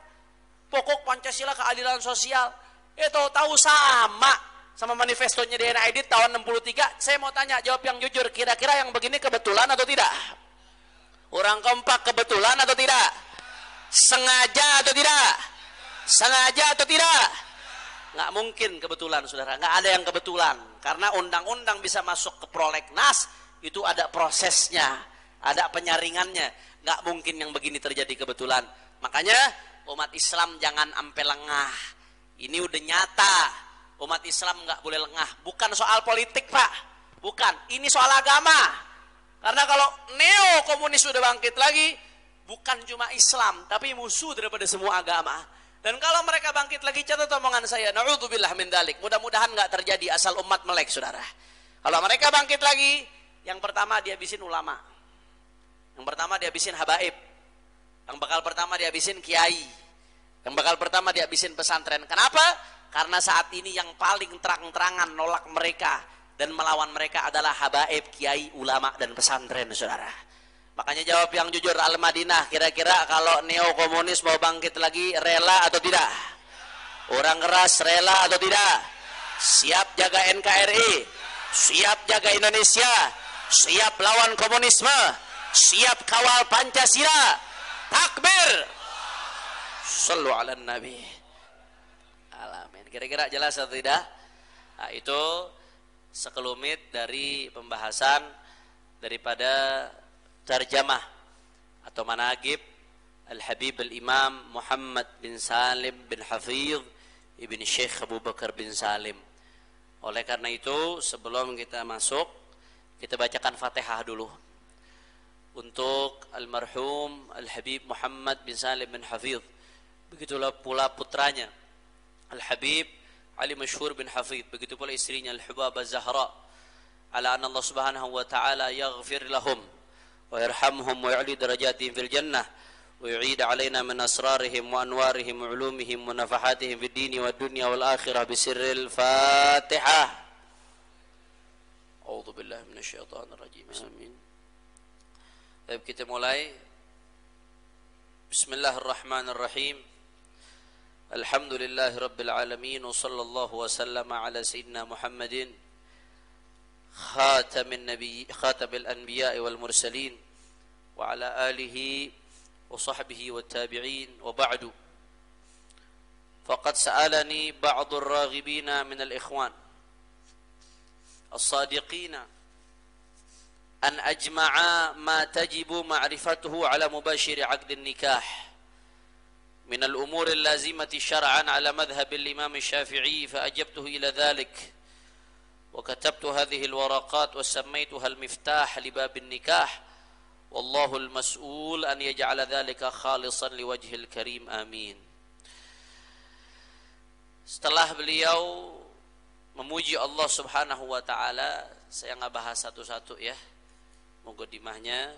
pokok Pancasila keadilan sosial. Itu tahu sama manifestonya di NID tahun 63. Saya mau tanya, jawab yang jujur, kira-kira yang begini kebetulan atau tidak? Orang kompak kebetulan atau tidak? Sengaja atau tidak? Sengaja atau tidak? Nggak mungkin kebetulan, saudara. Nggak ada yang kebetulan. Karena undang-undang bisa masuk ke prolegnas, itu ada prosesnya, ada penyaringannya. Nggak mungkin yang begini terjadi kebetulan. Makanya umat Islam jangan ampe lengah. Ini udah nyata. Umat Islam nggak boleh lengah. Bukan soal politik, Pak. Bukan. Ini soal agama. Karena kalau neo-komunis sudah bangkit lagi, bukan cuma Islam, tapi musuh daripada semua agama. Dan kalau mereka bangkit lagi, catat omongan saya, na'udzubillah min dalik. Mudah-mudahan nggak terjadi asal umat melek, saudara. Kalau mereka bangkit lagi, yang pertama dihabisin ulama. Yang pertama dihabisin habaib. Yang bakal pertama dihabisin kiai. Yang bakal pertama dihabisin pesantren. Kenapa? Karena saat ini yang paling terang-terangan nolak mereka dan melawan mereka adalah habaib, kiai, ulama, dan pesantren, saudara. Makanya jawab yang jujur, Al-Madinah, kira-kira kalau neo-komunis mau bangkit lagi, rela atau tidak? Orang keras rela atau tidak? Siap jaga NKRI, siap jaga Indonesia, siap lawan komunisme, siap kawal Pancasila. Takbir. Sallu ala Nabi. Alamin. Kira-kira jelas atau tidak? Nah, itu sekelumit dari pembahasan daripada tarjamah atau managib Al-Habib Al-Imam Muhammad bin Salim bin Hafidh Ibn Syekh Abu Bakar bin Salim. Oleh karena itu, sebelum kita masuk, kita bacakan Fatihah dulu untuk almarhum Al-Habib Muhammad bin Salim bin Hafidh. Begitulah pula putranya Al-Habib Ali Mashhur bin Hafidh. Begitu pula istrinya Al-Hubabah Zahra. Ala anna Allah subhanahu wa ta'ala yaghfir lahum wa yarhamhum wa yu'li darajatihim fil jannah wa yu'id alaina min asrarihim wa anwarihim wa ulumihim wa nafahatihim fid dini wa dunya wal akhirah bisirril Fatihah. A'udzu billahi minasyaitonir rajim. Amin. Baik, kita mulai. Bismillahirrahmanirrahim. Alhamdulillahi rabbil alamin wa sallallahu wa sallama ala sayyidina Muhammadin khatamil anbiya'i wal mursalin wa ala alihi wa sahbihi wa tabi'in wa ba'du. Faqad sa'alani ba'du ar-raghibina min al-ikhwan as-sadiqina أن أجمع ما تجب معرفته على مباشر عقد النكاح من الأمور اللازمة شرعا على مذهب الإمام الشافعي فأجبته إلى ذلك وكتبت هذه الورقات وسميتها المفتاح لباب النكاح والله المسؤول أن يجعل ذلك خالصا لوجه الكريم آمين. Setelah beliau memuji Allah subhanahu wa ta'ala, saya nggak bahas satu-satu ya. Muqaddimahnya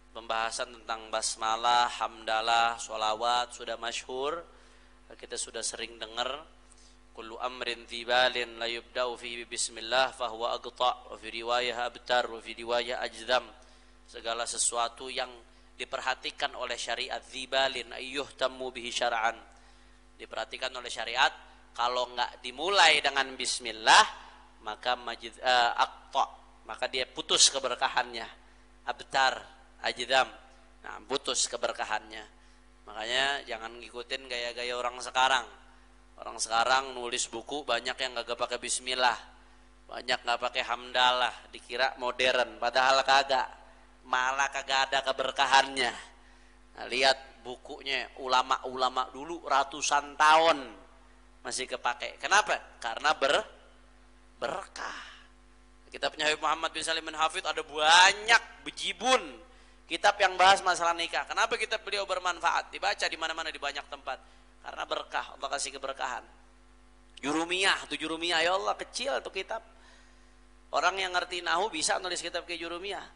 pembahasan tentang basmalah, hamdalah, sholawat sudah masyhur, kita sudah sering dengar. Kullu amrin dzibalin la yubda'u fihi bismillah fahuwa aqta' wa fi riwayah abtar wa fi riwayah ajdam. Segala sesuatu yang diperhatikan oleh syariat, dzibalin ayyuhtammu bihi syar'an, diperhatikan oleh syariat, kalau enggak dimulai dengan bismillah maka aqta', maka dia putus keberkahannya. Abtar, ajdam, nah putus keberkahannya. Makanya jangan ngikutin gaya-gaya orang sekarang. Orang sekarang nulis buku banyak yang gak pakai bismillah, banyak gak pakai hamdalah, dikira modern, padahal kagak, malah kagak ada keberkahannya. Nah, lihat bukunya ulama-ulama dulu ratusan tahun masih kepake. Kenapa? Karena berkah. Kitabnya Habib Muhammad bin Salim bin Hafidh ada banyak bejibun kitab yang bahas masalah nikah. Kenapa kitab beliau bermanfaat? Dibaca di mana-mana di banyak tempat. Karena berkah, Allah kasih keberkahan. Jurumiyah, 7 Jurumiyah, ya Allah kecil tuh kitab. Orang yang ngerti nahu bisa nulis kitab kayak Jurumiyah.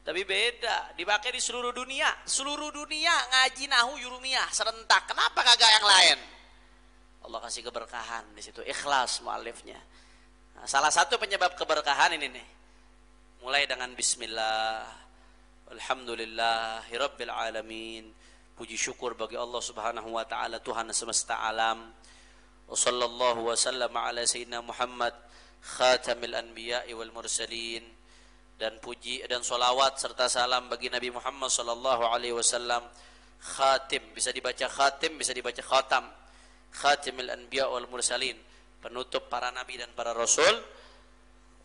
Tapi beda, dipakai di seluruh dunia. Seluruh dunia ngaji nahu Jurumiyah serentak. Kenapa kagak yang lain? Allah kasih keberkahan di situ, ikhlas muallifnya. Nah, salah satu penyebab keberkahan ini nih. Mulai dengan bismillah, alhamdulillahirabbil alamin. Puji syukur bagi Allah Subhanahu wa taala, Tuhan semesta alam. Wa sallallahu wa sallama ala sayyidina Muhammad khatamil anbiya'i wal mursalin. Dan puji dan salawat serta salam bagi Nabi Muhammad sallallahu alaihi wasallam. Khatim, bisa dibaca khatim, bisa dibaca khatam. Khatimil anbiya' wal mursalin, penutup para nabi dan para rasul.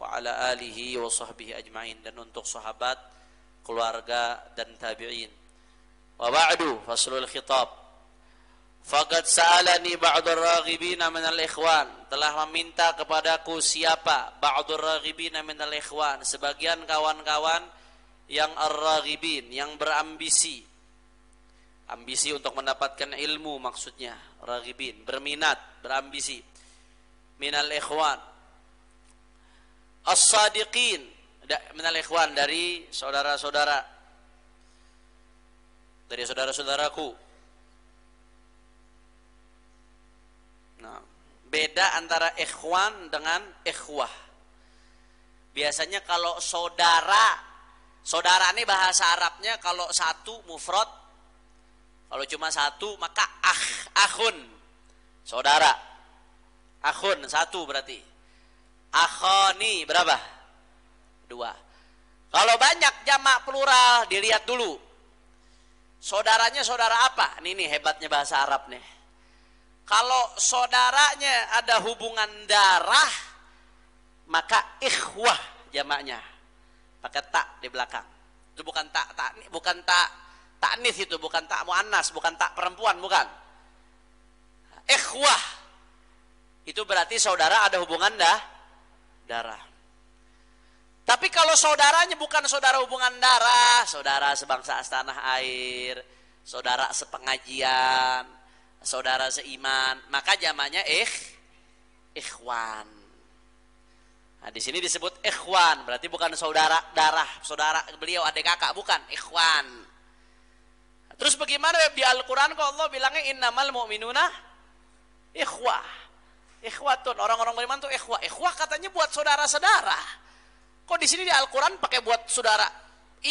Wa ala alihi wa sahbihi ajma'in, dan untuk sahabat, keluarga dan tabi'in. Wa ba'du, faslul khitab. Faqad sa'alani ba'dur raghibina minal ikhwan, telah meminta kepadaku siapa? Ba'dur raghibina minal ikhwan, sebagian kawan-kawan yang ar-raghibin, yang berambisi. Ambisi untuk mendapatkan ilmu maksudnya, raghibin, berminat, berambisi. Minal ikhwan as-sadiqin, minal ikhwan, dari saudara-saudara, dari saudara-saudaraku. Nah, beda antara ikhwan dengan ikhwah. Biasanya kalau saudara, saudara ini bahasa Arabnya kalau satu mufrad, kalau cuma satu maka akhun, saudara. Akhun satu berarti. Akhoni berapa? 2. Kalau banyak jamak plural, dilihat dulu saudaranya saudara apa. Ini hebatnya bahasa Arab nih. Kalau saudaranya ada hubungan darah, maka ikhwah jamaknya pakai tak di belakang. Itu bukan tak taknis, itu bukan tak muannas, bukan tak perempuan, bukan. Ikhwah itu berarti saudara ada hubungan darah. Tapi kalau saudaranya bukan saudara hubungan darah, saudara sebangsa setanah air, saudara sepengajian, saudara seiman, maka jamaknya ikhwan. Nah, di sini disebut ikhwan, berarti bukan saudara darah, saudara beliau adik kakak, bukan, ikhwan. Terus bagaimana di Al-Qur'an kok Allah bilangnya innamal mu'minuna ikhwah. Ikhwatun, orang-orang beriman tuh ikhwah. Ikhwah katanya buat saudara-saudara. Kok di sini di Al-Qur'an pakai buat saudara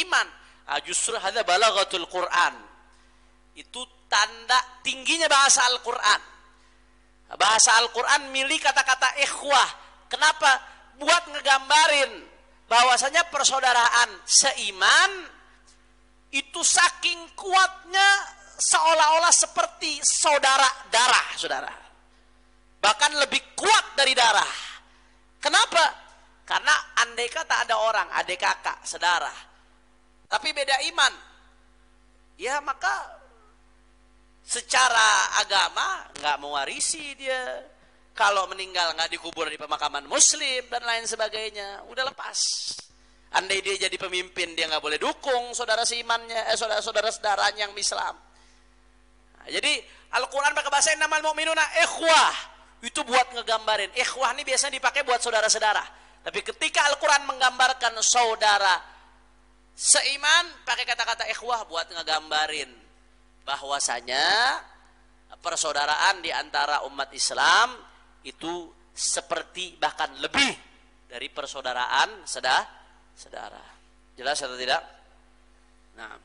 iman? Ah, justru hadza balaghatul Qur'an. Itu tanda tingginya bahasa Al-Quran. Bahasa Al-Quran milih kata-kata ikhwah. Kenapa? Buat ngegambarin bahwasanya persaudaraan seiman itu saking kuatnya seolah-olah seperti saudara darah, saudara. Bahkan lebih kuat dari darah. Kenapa? Karena andai kata ada orang, adik kakak, saudara, tapi beda iman, ya maka secara agama nggak mewarisi dia. Kalau meninggal nggak dikubur di pemakaman muslim dan lain sebagainya, udah lepas. Andai dia jadi pemimpin, dia nggak boleh dukung saudara seimannya, saudara saudaranya yang Islam. Nah, jadi Al-Quran pakai bahasa innamal mu'minuna ikhwah, itu buat ngegambarin. Ikhwah ini biasanya dipakai buat saudara-saudara. Tapi ketika Al-Quran menggambarkan saudara seiman, pakai kata-kata ikhwah buat ngegambarin bahwasanya persaudaraan di antara umat Islam itu seperti bahkan lebih dari persaudaraan saudara. Jelas atau tidak? Nah,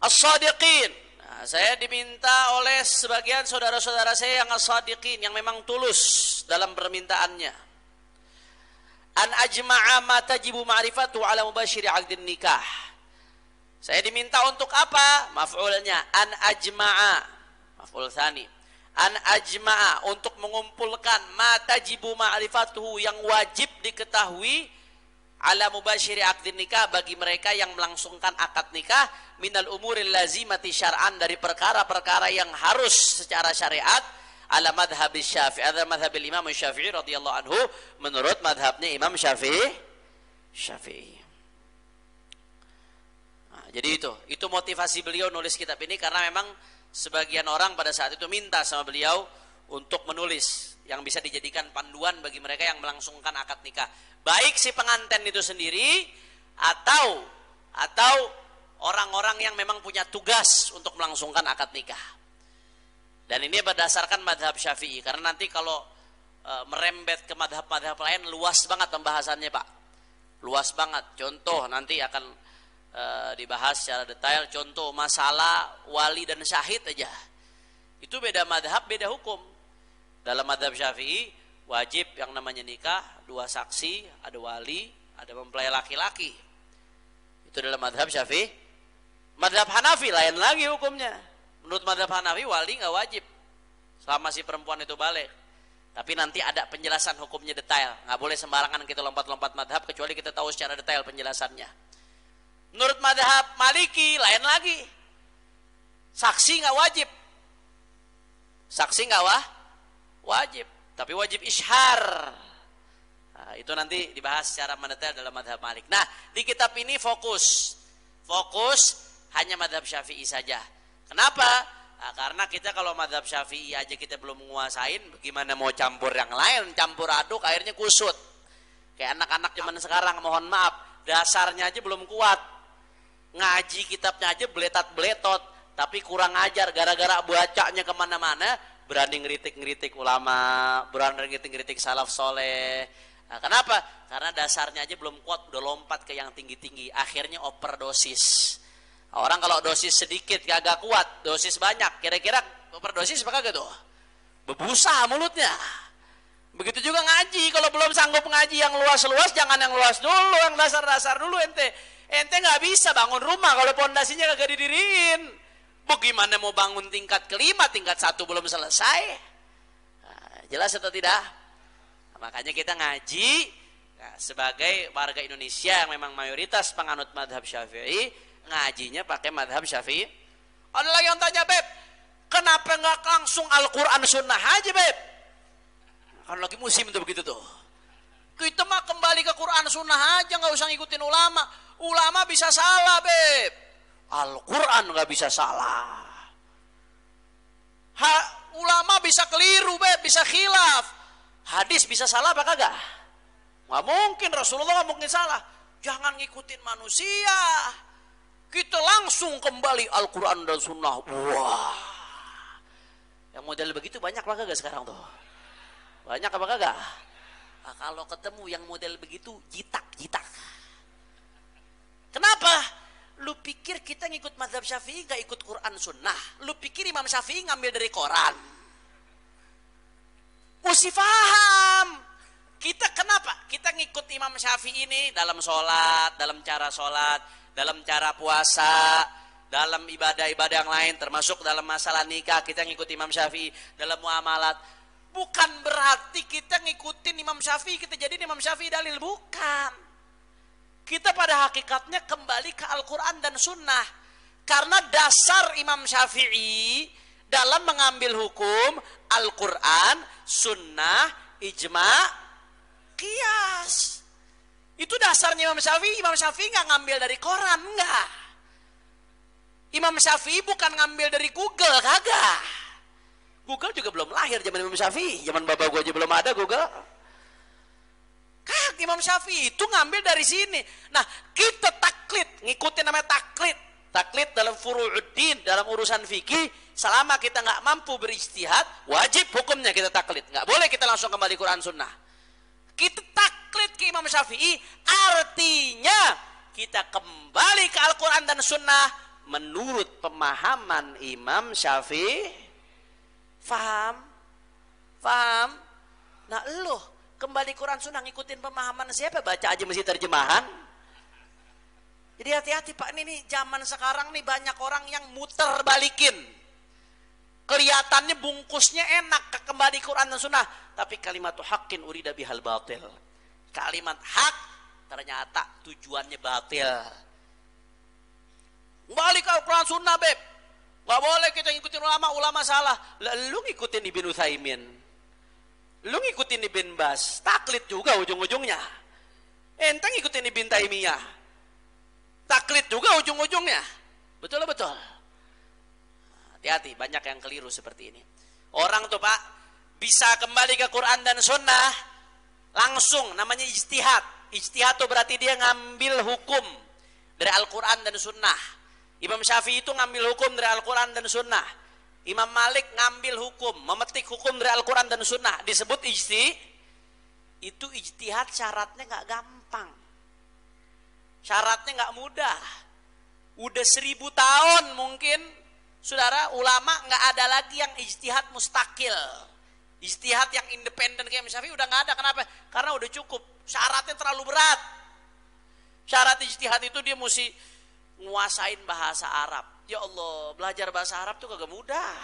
as-sadiqin. Nah, saya diminta oleh sebagian saudara-saudara saya yang as-sadiqin, yang memang tulus dalam permintaannya. An ajma'a ma tajibu ma'rifatu ala mubashiri 'aqdin nikah. Saya diminta untuk apa? Maf'ulnya an ajma'a, maf'ul tsani. An ajma'a, untuk mengumpulkan ma tajibu ma'rifatuhu, yang wajib diketahui ala mubashiri aqdin nikah, bagi mereka yang melangsungkan akad nikah, minal umuril lazimati syar'an, dari perkara-perkara yang harus secara syariat, ala madhab Syafi'i, ada madhab Imam Syafi'i radhiyallahu anhu, menurut madhabnya Imam Syafi'i. Jadi itu motivasi beliau nulis kitab ini, karena memang sebagian orang pada saat itu minta sama beliau untuk menulis yang bisa dijadikan panduan bagi mereka yang melangsungkan akad nikah. Baik si pengantin itu sendiri atau orang-orang yang memang punya tugas untuk melangsungkan akad nikah. Dan ini berdasarkan madhab Syafi'i, karena nanti kalau merembet ke madhab-madhab lain luas banget pembahasannya Pak. Luas banget. Contoh nanti akan dibahas secara detail. Contoh masalah wali dan syahid aja, itu beda madhab, beda hukum. Dalam madhab Syafi'i wajib yang namanya nikah 2 saksi, ada wali, ada mempelai laki-laki. Itu dalam madhab Syafi'i. Madhab Hanafi lain lagi hukumnya. Menurut madhab Hanafi wali nggak wajib selama si perempuan itu balik. Tapi nanti ada penjelasan hukumnya detail. Nggak boleh sembarangan kita lompat-lompat madhab kecuali kita tahu secara detail penjelasannya. Menurut madhab Maliki lain lagi. Saksi nggak wajib. Saksi nggak wajib, tapi wajib ishar. Nah, itu nanti dibahas secara mendetail dalam madhab Malik. Nah, di kitab ini fokus hanya madhab Syafi'i saja. Kenapa? Nah, karena kita kalau madhab Syafi'i aja kita belum menguasain, bagaimana mau campur yang lain, campur aduk akhirnya kusut. Kayak anak-anak zaman sekarang, mohon maaf, dasarnya aja belum kuat. Ngaji kitabnya aja beletat-beletot, tapi kurang ajar gara-gara bacanya kemana-mana, berani ngeritik-ngeritik ulama, berani ngeritik-ngeritik salaf soleh. Nah, kenapa? Karena dasarnya aja belum kuat, udah lompat ke yang tinggi-tinggi, akhirnya overdosis. Orang kalau dosis sedikit kagak kuat, dosis banyak, kira-kira overdosis apa kagak tuh? Bebusa mulutnya. Begitu juga ngaji, kalau belum sanggup ngaji yang luas-luas, jangan yang luas dulu, yang dasar-dasar dulu ente nggak bisa bangun rumah kalau pondasinya kagak didiriin. Bagaimana mau bangun tingkat kelima, tingkat 1 belum selesai? Nah, jelas atau tidak? Nah, makanya kita ngaji sebagai warga Indonesia yang memang mayoritas penganut madhab Syafi'i, ngajinya pakai madhab Syafi'i. Ada lagi yang tanya, Beb, kenapa nggak langsung Al-Quran Sunnah aja, Beb? Kan lagi musim tuh begitu tuh. Kita mah kembali ke Quran Sunnah aja, nggak usah ngikutin ulama. Ulama bisa salah, Beb. Al-Quran nggak bisa salah. Ulama bisa keliru, Beb, bisa khilaf. Hadis bisa salah apa kagak? Nggak mungkin, Rasulullah nggak mungkin salah. Jangan ngikutin manusia. Kita langsung kembali Al-Quran dan Sunnah. Wah, yang model begitu banyak apa kagak sekarang tuh? Banyak apa kagak? Nah, kalau ketemu yang model begitu, jitak. Kenapa? Lu pikir kita ngikut mazhab Syafi'i gak ikut Quran Sunnah? Lu pikir Imam Syafi'i ngambil dari Quran? Mesti paham. Kita kenapa? Kita ngikut Imam Syafi'i ini dalam sholat, dalam cara puasa, dalam ibadah-ibadah yang lain, termasuk dalam masalah nikah, kita ngikut Imam Syafi'i dalam muamalat. Bukan berarti kita ngikutin Imam Syafi'i, kita jadi Imam Syafi'i dalil, bukan. Kita pada hakikatnya kembali ke Al-Quran dan Sunnah. Karena dasar Imam Syafi'i dalam mengambil hukum Al-Quran, Sunnah, Ijma, Qiyas. Itu dasarnya Imam Syafi'i. Imam Syafi'i nggak ngambil dari Quran, enggak. Imam Syafi'i bukan ngambil dari Google, kagak. Google juga belum lahir zaman Imam Syafi'i. Zaman bapak gue aja belum ada Google. Imam Syafi'i itu ngambil dari sini. Nah, kita taklid, ngikutin namanya taklid. Taklid dalam furu'uddin, dalam urusan fikih, selama kita nggak mampu berijtihad, wajib hukumnya kita taklid. Nggak boleh kita langsung kembali Quran Sunnah. Kita taklid ke Imam Syafi'i, artinya kita kembali ke Al-Quran dan Sunnah menurut pemahaman Imam Syafi'i. Faham? Nah, kembali Quran Sunnah ngikutin pemahaman siapa? Baca aja mesti terjemahan. Jadi hati-hati Pak, ini zaman sekarang nih banyak orang yang muter balikin. Kelihatannya bungkusnya enak kembali Quran dan Sunnah, tapi kalimat haqqin urida bihal batil. Kalimat hak ternyata tujuannya batil. Kembali ke Quran Sunnah, Beb. Gak boleh kita ngikutin ulama salah. Lu ngikutin Ibnu Utsaimin, lu ngikutin Ibn Bas, taklid juga ujung-ujungnya. Ente ngikutin Ibn Taimiyah. taklid juga ujung-ujungnya. Betul. Hati-hati, banyak yang keliru seperti ini. Orang tuh Pak, bisa kembali ke Quran dan Sunnah langsung, namanya ijtihad. Ijtihad tuh berarti dia ngambil hukum dari Al-Quran dan Sunnah. Imam Syafi'i itu ngambil hukum dari Al-Quran dan Sunnah. Imam Malik ngambil hukum, memetik hukum dari Al-Quran dan Sunnah. Disebut itu ijtihad, syaratnya nggak gampang. Syaratnya nggak mudah. Udah 1000 tahun mungkin, saudara, ulama nggak ada lagi yang ijtihad mustakil. Ijtihad yang independen kayak Imam Syafi'i udah nggak ada. Kenapa? Karena udah cukup. Syaratnya terlalu berat. Syarat ijtihad itu dia mesti nguasain bahasa Arab. Ya Allah, belajar bahasa Arab tuh kagak mudah.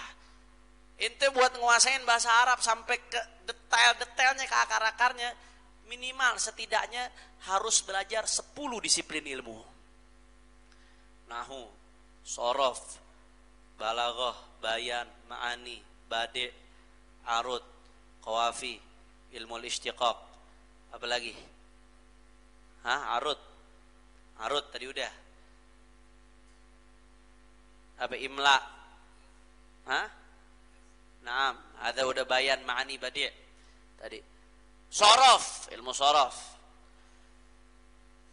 Ente buat nguasain bahasa Arab sampai ke detail-detailnya, ke akar-akarnya, minimal setidaknya harus belajar 10 disiplin ilmu. Nahu, sorof, balaghah, bayan, ma'ani, badi', arud, qawafi, ilmu istiqaq. Apa lagi? Arud tadi udah. Apa imla? Naam, ada udah bayan, ma'ani, badi' tadi. Sorof, ilmu sorof.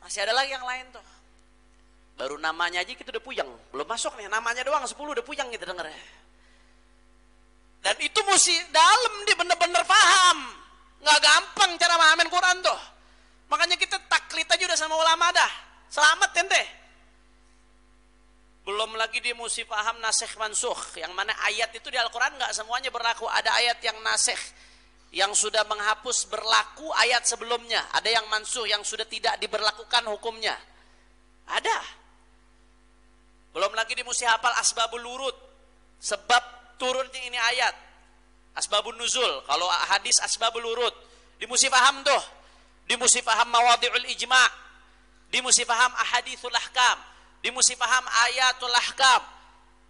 Masih ada lagi yang lain tuh. Baru namanya aja kita udah puyeng. Belum masuk nih, namanya doang 10 udah puyeng gitu denger. Dan itu mesti dalam, dia bener-bener paham. Nggak gampang cara memahami Quran tuh. Makanya kita taklid aja udah sama ulama dah. Selamat ente. Belum lagi dia mesti paham nasikh mansukh. Yang mana ayat itu di Al-Quran nggak semuanya berlaku. Ada ayat yang nasikh, yang sudah menghapus berlaku ayat sebelumnya. Ada yang mansukh, yang sudah tidak diberlakukan hukumnya. Ada. Belum lagi dia mesti hafal asbabul wurud. Sebab turunnya ini ayat. Asbabun nuzul. Kalau hadis asbabul wurud. Dia mesti paham tuh. Dia mesti paham mawadhi'ul ijma'. Dia mesti paham ahadithul ahkam. Dia mesti paham ayatul ahkam.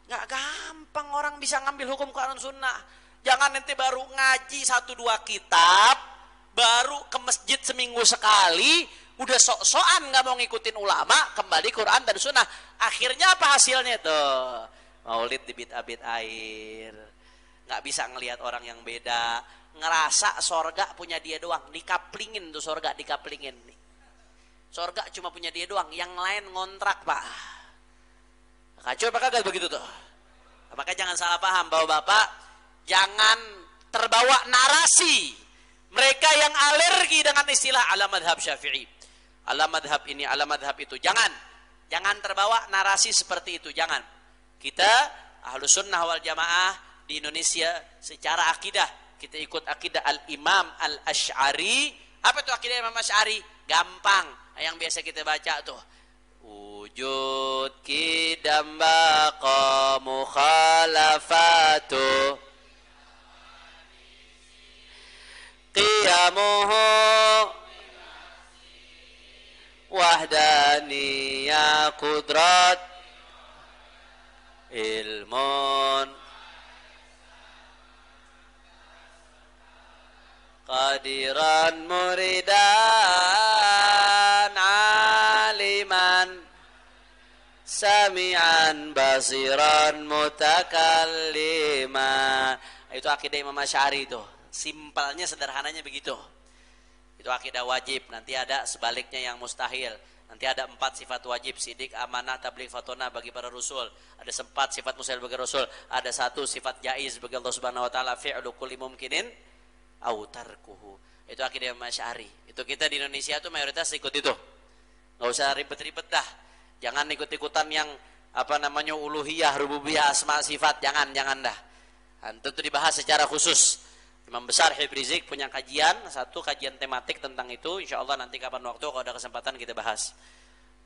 Nggak gampang orang bisa ngambil hukum Quran Sunnah. Jangan nanti baru ngaji 1-2 kitab, baru ke masjid seminggu sekali, udah sok-sokan nggak mau ngikutin ulama, kembali Quran dan Sunnah. Akhirnya apa hasilnya tuh? Maulid di bid'ah air. Nggak bisa ngelihat orang yang beda. Ngerasa sorga punya dia doang. Dikaplingin tuh sorga, dikaplingin. Sorga cuma punya dia doang, yang lain ngontrak Pak. Kacau apa kagak begitu tuh? Maka jangan salah paham bahwa Bapak jangan terbawa narasi mereka yang alergi dengan istilah ala madhab Syafi'i, ala madhab ini, ala madhab itu. Jangan terbawa narasi seperti itu. Jangan. Kita Ahlus Sunnah wal Jamaah di Indonesia secara akidah kita ikut akidah Al-Imam Al-Asy'ari. Apa itu akidah Imam Asy'ari? Gampang. Yang biasa kita baca tuh, wujud kidam baqa mukhalafatu qiyamuhu wahdaniyya qudrat ilmun qadiran muridan aliman sami'an basiran mutakalliman. Itu akidah Imam Asy'ari itu. Simpelnya, sederhananya begitu. Itu akidah wajib. Nanti ada sebaliknya yang mustahil. Nanti ada 4 sifat wajib: sidik, amanah, tabligh, fatonah bagi para rasul. Ada 4 sifat mustahil bagi rasul. Ada 1 sifat jaiz bagi Allah Subhanahu wa taala, fi'lu kulli mumkinin autarkuhu. Itu akidah Imam Asy'ari. Itu kita di Indonesia tuh mayoritas ikut itu. Nggak usah ribet-ribet dah. Jangan ikut-ikutan yang uluhiyah, rububiyah, asma sifat. Jangan dah. Itu dibahas secara khusus. Imam besar Habib Rizik punya kajian, 1 kajian tematik tentang itu. Insya Allah nanti kapan waktu kalau ada kesempatan kita bahas.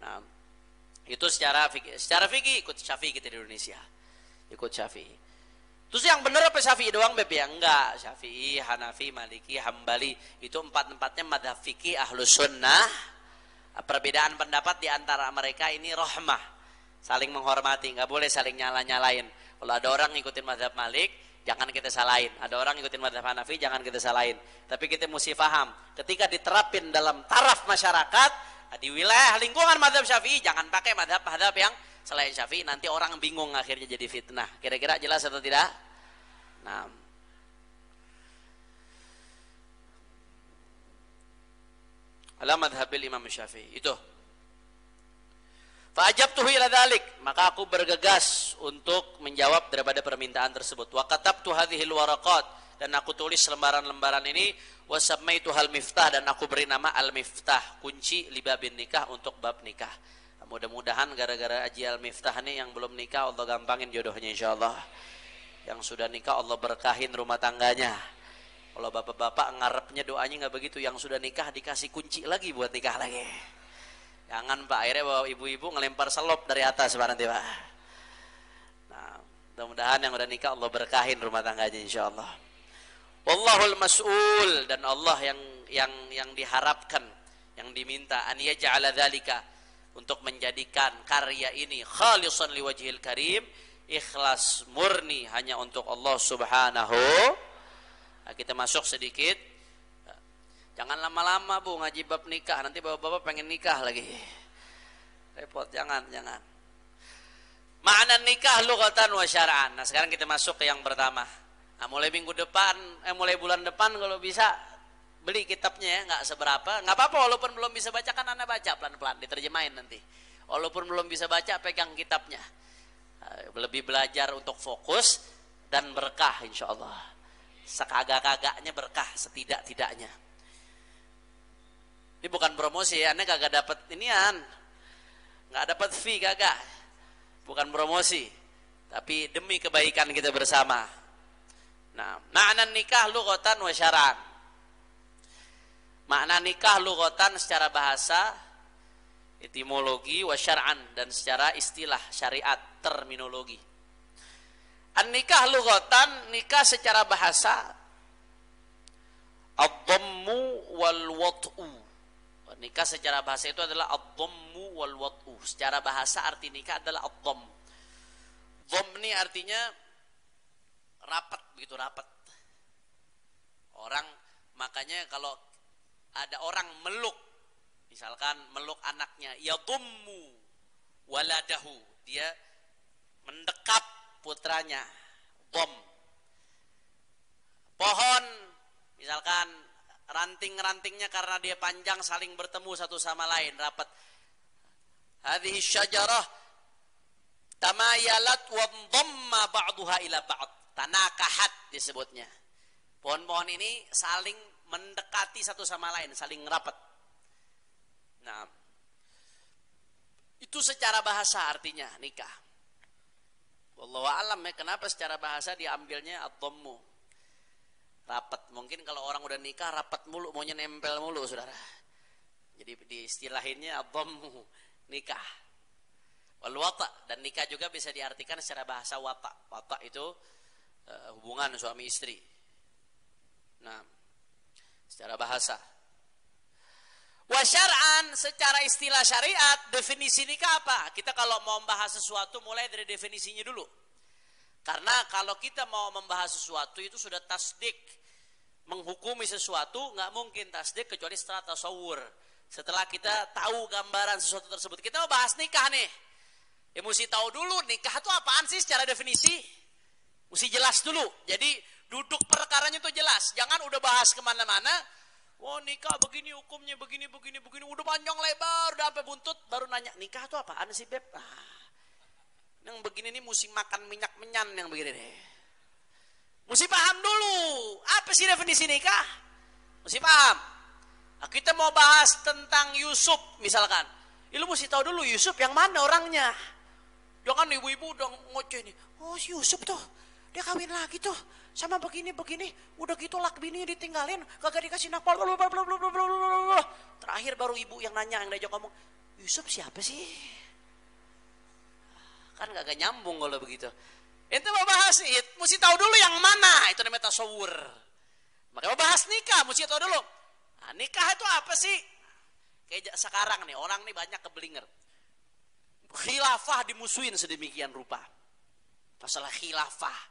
Nah, itu secara fikih ikut Syafi'i kita di Indonesia. Ikut Syafi'i. Terus yang benar apa Syafi'i doang Beb? Ya enggak. Syafi'i, Hanafi, Maliki, Hambali. Itu 4-empatnya madhab fikih Ahlus Sunnah. Perbedaan pendapat di antara mereka ini rahmah. Saling menghormati. Enggak boleh saling nyala-nyalain. Kalau ada orang ngikutin madhab Malik, jangan kita salahin. Ada orang ngikutin madhab Hanafi, jangan kita salahin. Tapi kita mesti paham. Ketika diterapin dalam taraf masyarakat, Di wilayah lingkungan mazhab Syafi'i jangan pakai mazhab yang selain Syafi'i, nanti orang bingung akhirnya jadi fitnah. Kira-kira jelas atau tidak? Nah, ala madhabil Imam Syafi'i itu. Fa'ajabtuhu ila dzalik, maka aku bergegas untuk menjawab daripada permintaan tersebut. Wa katabtu hadhil waraqat, dan aku tulis lembaran-lembaran ini, wa samaitu hal miftah, dan aku beri nama al-miftah, kunci libabin nikah, untuk bab nikah. Mudah-mudahan gara-gara aji al-miftah ini yang belum nikah Allah gampangin jodohnya insyaallah. Yang sudah nikah Allah berkahin rumah tangganya. Kalau bapak-bapak ngarepnya doanya nggak begitu, yang sudah nikah dikasih kunci lagi buat nikah lagi. Jangan Pak, akhirnya bawa ibu-ibu ngelempar selop dari atas Pak nanti Pak. Nah, mudah-mudahan yang udah nikah Allah berkahin rumah tangganya insyaallah. Wallahul mas'ul, dan Allah yang diharapkan, yang diminta, an yaj'ala dzalika, untuk menjadikan karya ini khalisan liwajhil karim, ikhlas murni hanya untuk Allah Subhanahu. Nah, kita masuk sedikit. Jangan lama-lama Bu ngaji bab nikah, nanti bapak-bapak pengen nikah lagi. Repot, jangan. Makna nikah lughatan wa syar'an. Nah, sekarang kita masuk ke yang pertama. Nah, mulai minggu depan, mulai bulan depan kalau bisa beli kitabnya ya, nggak seberapa, nggak apa-apa walaupun belum bisa baca, kan Anda baca pelan-pelan, diterjemahin nanti. Walaupun belum bisa baca, pegang kitabnya. Lebih belajar untuk fokus dan berkah insyaallah. Sekagak-kagaknya berkah, setidak-tidaknya. Ini bukan promosi ya, Anda kagak dapat inian, nggak dapat fee kagak. Bukan promosi, tapi demi kebaikan kita bersama. Nah, makna nikah lughatan wa syar'an. Makna nikah lughatan secara bahasa, etimologi, wa syar'an, dan secara istilah syariat, terminologi. An-nikah lughatan, nikah secara bahasa, ad-dhammu wal wat'u. Nikah secara bahasa itu adalah ad-dhammu wal wat'u. Secara bahasa arti nikah adalah ad-dhamm. Dhamm ini artinya rapat, begitu rapat. Orang, makanya kalau ada orang meluk, misalkan meluk anaknya, yadhummu waladahu, dia mendekap putranya, dhamm. Pohon, misalkan ranting-rantingnya karena dia panjang saling bertemu satu sama lain, rapat. Hadhihi syajarah tamayalat wa dhamma ba'daha ila ba'd. Tanakahat disebutnya. Pohon-pohon ini saling mendekati satu sama lain, saling rapat. Nah, itu secara bahasa artinya nikah. Wallahu a'lam ya, kenapa secara bahasa diambilnya ad-dhammu, rapat. Mungkin kalau orang udah nikah rapat mulu, maunya nempel mulu saudara. Jadi diistilahinnya ad-dhammu, nikah. Wal wata', dan nikah juga bisa diartikan secara bahasa wata'. Wata' itu hubungan suami istri. Nah, secara bahasa. Wa syar'an, secara istilah syariat, definisi nikah apa? Kita kalau mau membahas sesuatu mulai dari definisinya dulu. Karena kalau kita mau membahas sesuatu itu sudah tasdik, menghukumi sesuatu, nggak mungkin tasdik kecuali setelah tasawur. Setelah kita tahu gambaran sesuatu tersebut. Kita mau bahas nikah nih. Ya mesti tahu dulu nikah itu apaan sih secara definisi. Mesti jelas dulu. Jadi duduk perkaranya itu jelas. Jangan udah bahas kemana-mana. Wah, nikah begini hukumnya, begini. Udah panjang lebar, udah sampai buntut, baru nanya nikah itu apaan sih Beb? Yang begini nih mesti makan minyak menyan yang begini nih. Mesti paham dulu. Apa sih definisi nikah? Mesti paham. Nah, kita mau bahas tentang Yusuf misalkan. Lu mesti tahu dulu Yusuf yang mana orangnya. Jangan ibu-ibu udah ngoceh nih. Oh, si Yusuf tuh, dia kawin lagi tuh sama begini. Udah gitu lak bini ditinggalin, kagak dikasih nafkah. Terakhir baru ibu yang nanya, yang diajak ngomong, Yusuf siapa sih? Kan kagak nyambung kalau begitu. Itu mau bahas itu, mesti tahu dulu yang mana. Itu namanya tasawur. Makanya mau bahas nikah, mesti tahu dulu. Nah, nikah itu apa sih? Kayak sekarang nih, orang nih banyak keblinger. Khilafah dimusuhin sedemikian rupa. Masalah khilafah.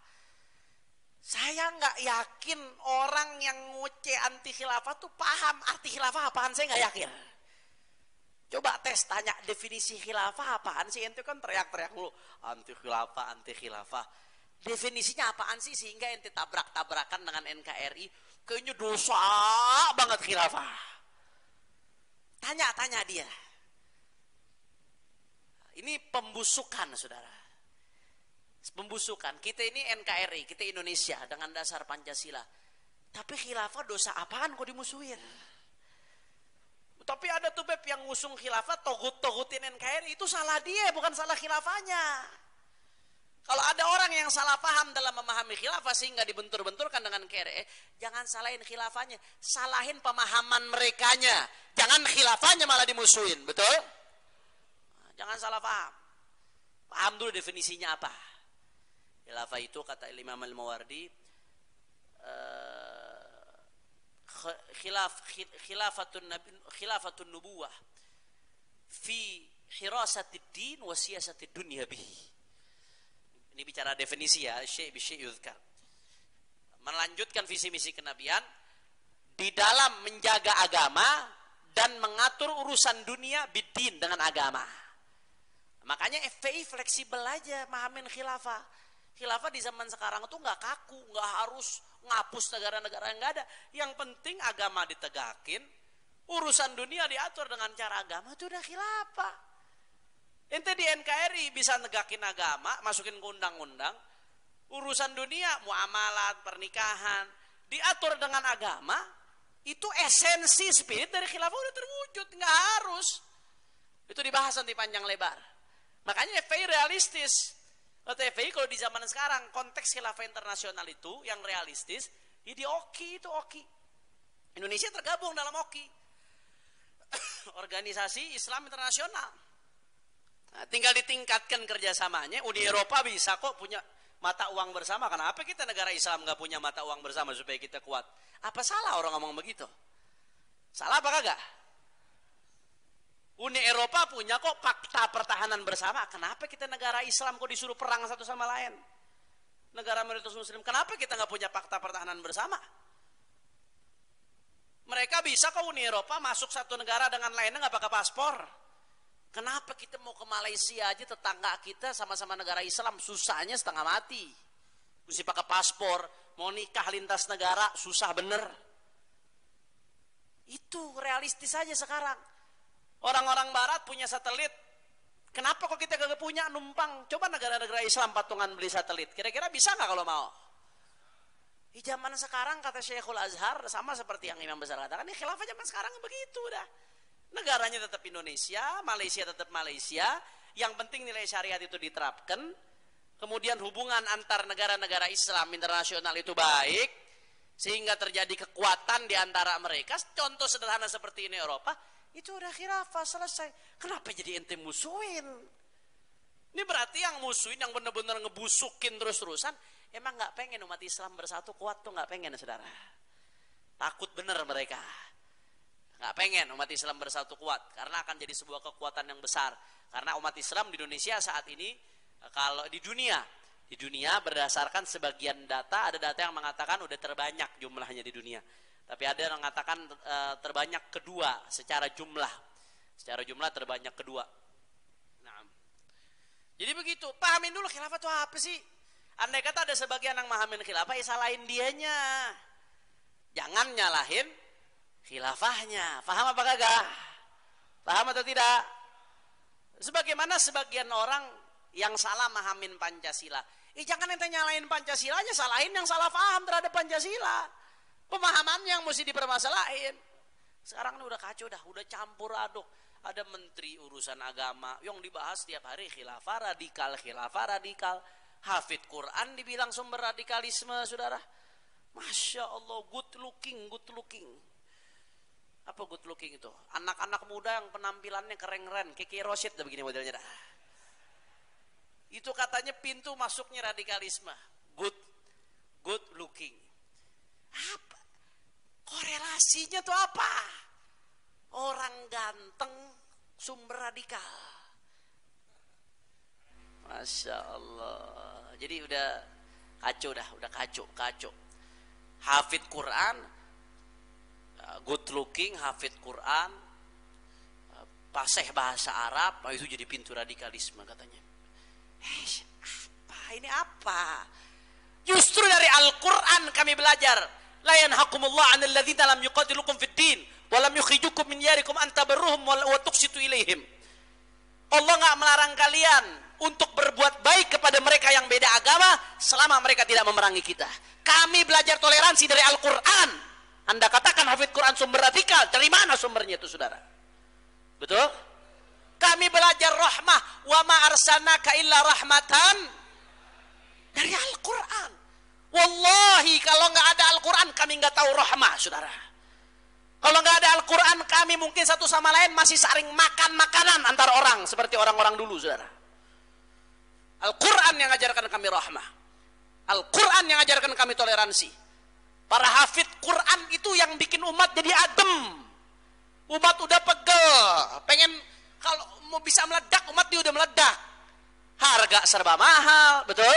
Saya nggak yakin orang yang ngoceh anti khilafah tuh paham arti khilafah apaan, saya nggak yakin. protes, tanya definisi khilafah apaan sih? Ente kan teriak-teriak mulu, anti khilafah, anti khilafah. Definisinya apaan sih sehingga ente tabrak-tabrakan dengan NKRI? Kayaknya dosa banget khilafah. Tanya dia. Ini pembusukan, saudara. Pembusukan. Kita ini NKRI, kita Indonesia dengan dasar Pancasila. Tapi khilafah dosa apaan kok dimusuhin? Tapi ada tuh Beb yang ngusung khilafah, togut-togutin NKRI. Itu salah dia, bukan salah khilafahnya. Kalau ada orang yang salah paham dalam memahami khilafah sehingga dibentur-benturkan dengan KRI, jangan salahin khilafahnya, salahin pemahaman merekanya. Jangan khilafahnya malah dimusuhin, betul? Jangan salah paham. Paham dulu definisinya apa. Khilafah itu kata Imam Al-Mawardi, khilafatun nubuwah fi hirasatid din wa siyasatid dunya bihi. Ini bicara definisi ya, syai' bi syai' yuzkar. Melanjutkan visi misi kenabian di dalam menjaga agama dan mengatur urusan dunia bidin dengan agama. Makanya FPI fleksibel aja mahamin khilafah. Khilafah di zaman sekarang tuh nggak kaku, nggak harus ngapus negara-negara yang nggak ada. Yang penting agama ditegakin, urusan dunia diatur dengan cara agama, itu udah khilafah. Ente di NKRI bisa negakin agama, masukin ke undang-undang, urusan dunia, muamalat, pernikahan, diatur dengan agama, itu esensi spirit dari khilafah udah terwujud, nggak harus. Itu dibahas nanti panjang lebar. Makanya FPI realistis. Kata FPI kalau di zaman sekarang konteks khilafah internasional itu yang realistis, ya di OKI itu OKI. Indonesia tergabung dalam OKI. Organisasi Islam Internasional. Nah, tinggal ditingkatkan kerjasamanya. Uni Eropa bisa kok punya mata uang bersama. Kenapa kita negara Islam nggak punya mata uang bersama supaya kita kuat? Apa salah orang ngomong begitu? Salah apa kagak? Uni Eropa punya kok fakta pertahanan bersama. Kenapa kita negara Islam kok disuruh perang satu sama lain? Negara mayoritas Muslim. Kenapa kita nggak punya fakta pertahanan bersama? Mereka bisa kok Uni Eropa masuk satu negara dengan lainnya nggak pakai paspor. Kenapa kita mau ke Malaysia aja tetangga kita sama-sama negara Islam susahnya setengah mati. Mesti pakai paspor, mau nikah lintas negara susah bener. Itu realistis aja sekarang. Orang-orang barat punya satelit. Kenapa kok kita gak punya numpang? Coba negara-negara Islam patungan beli satelit. Kira-kira bisa gak kalau mau? Di zaman sekarang kata Syekhul Azhar sama seperti yang Imam Besar katakan. Ini khilafah zaman sekarang begitu dah. Negaranya tetap Indonesia, Malaysia tetap Malaysia. Yang penting nilai syariat itu diterapkan. Kemudian hubungan antar negara-negara Islam internasional itu baik. Sehingga terjadi kekuatan di antara mereka. Contoh sederhana seperti ini Eropa. Itu udah khilafah selesai. Kenapa jadi ente musuhin? Ini berarti yang musuhin, yang benar-benar ngebusukin terus-terusan. Emang gak pengen umat Islam bersatu kuat tuh gak pengen saudara. Takut bener mereka. Gak pengen umat Islam bersatu kuat karena akan jadi sebuah kekuatan yang besar. Karena umat Islam di Indonesia saat ini, kalau di dunia berdasarkan sebagian data, ada data yang mengatakan udah terbanyak jumlahnya di dunia. Tapi ada yang mengatakan terbanyak kedua secara jumlah terbanyak kedua. Nah, jadi begitu. Pahamin dulu khilafah itu apa sih? Andai kata ada sebagian yang mahamin khilafah, ya salahin dianya. Jangan nyalahin khilafahnya. Paham apa kagak? Paham atau tidak? Sebagaimana sebagian orang yang salah mahamin Pancasila. Jangan ente nyalahin Pancasilanya, salahin yang salah paham terhadap Pancasila. Pemahamannya yang mesti dipermasalahin. Sekarang ini udah kacau dah, udah campur aduk. Ada menteri urusan agama yang dibahas tiap hari khilafah radikal. Hafid Quran dibilang sumber radikalisme, saudara. Masya Allah, good looking. Apa good looking itu? Anak-anak muda yang penampilannya keren-keren, Kiki Rosid dah begini modelnya dah. Itu katanya pintu masuknya radikalisme. Good looking. Apa? Korelasinya tuh apa? Orang ganteng sumber radikal. Masya Allah. Jadi udah kacau. Hafid Quran, good looking, hafid Quran, fasih bahasa Arab, itu jadi pintu radikalisme katanya. Apa ini apa? Justru dari Al-Quran kami belajar. La yanhakumullah 'anil ladzina lam yuqatilukum fid din wa lam yukhrijukum min diyarikum an tabarruhum wa tuqsitu ilaihim. Allah enggak melarang kalian untuk berbuat baik kepada mereka yang beda agama selama mereka tidak memerangi kita. Kami belajar toleransi dari Al-Quran. Anda katakan hafid Quran sumber radikal, dari mana sumbernya itu saudara? Betul? Kami belajar rahmah, wa ma arsalnaka illa rahmatan, dari Al-Quran. Wallahi kalau nggak ada Al-Quran kami nggak tahu rahmah, saudara. Kalau nggak ada Al-Quran kami mungkin satu sama lain masih saling makan makanan antar orang seperti orang-orang dulu, saudara. Al-Quran yang ajarkan kami rahmah. Al-Quran yang ajarkan kami toleransi. Para hafid Quran itu yang bikin umat jadi adem. Umat udah pegel, pengen kalau mau bisa meledak, umat dia udah meledak. Harga serba mahal, betul?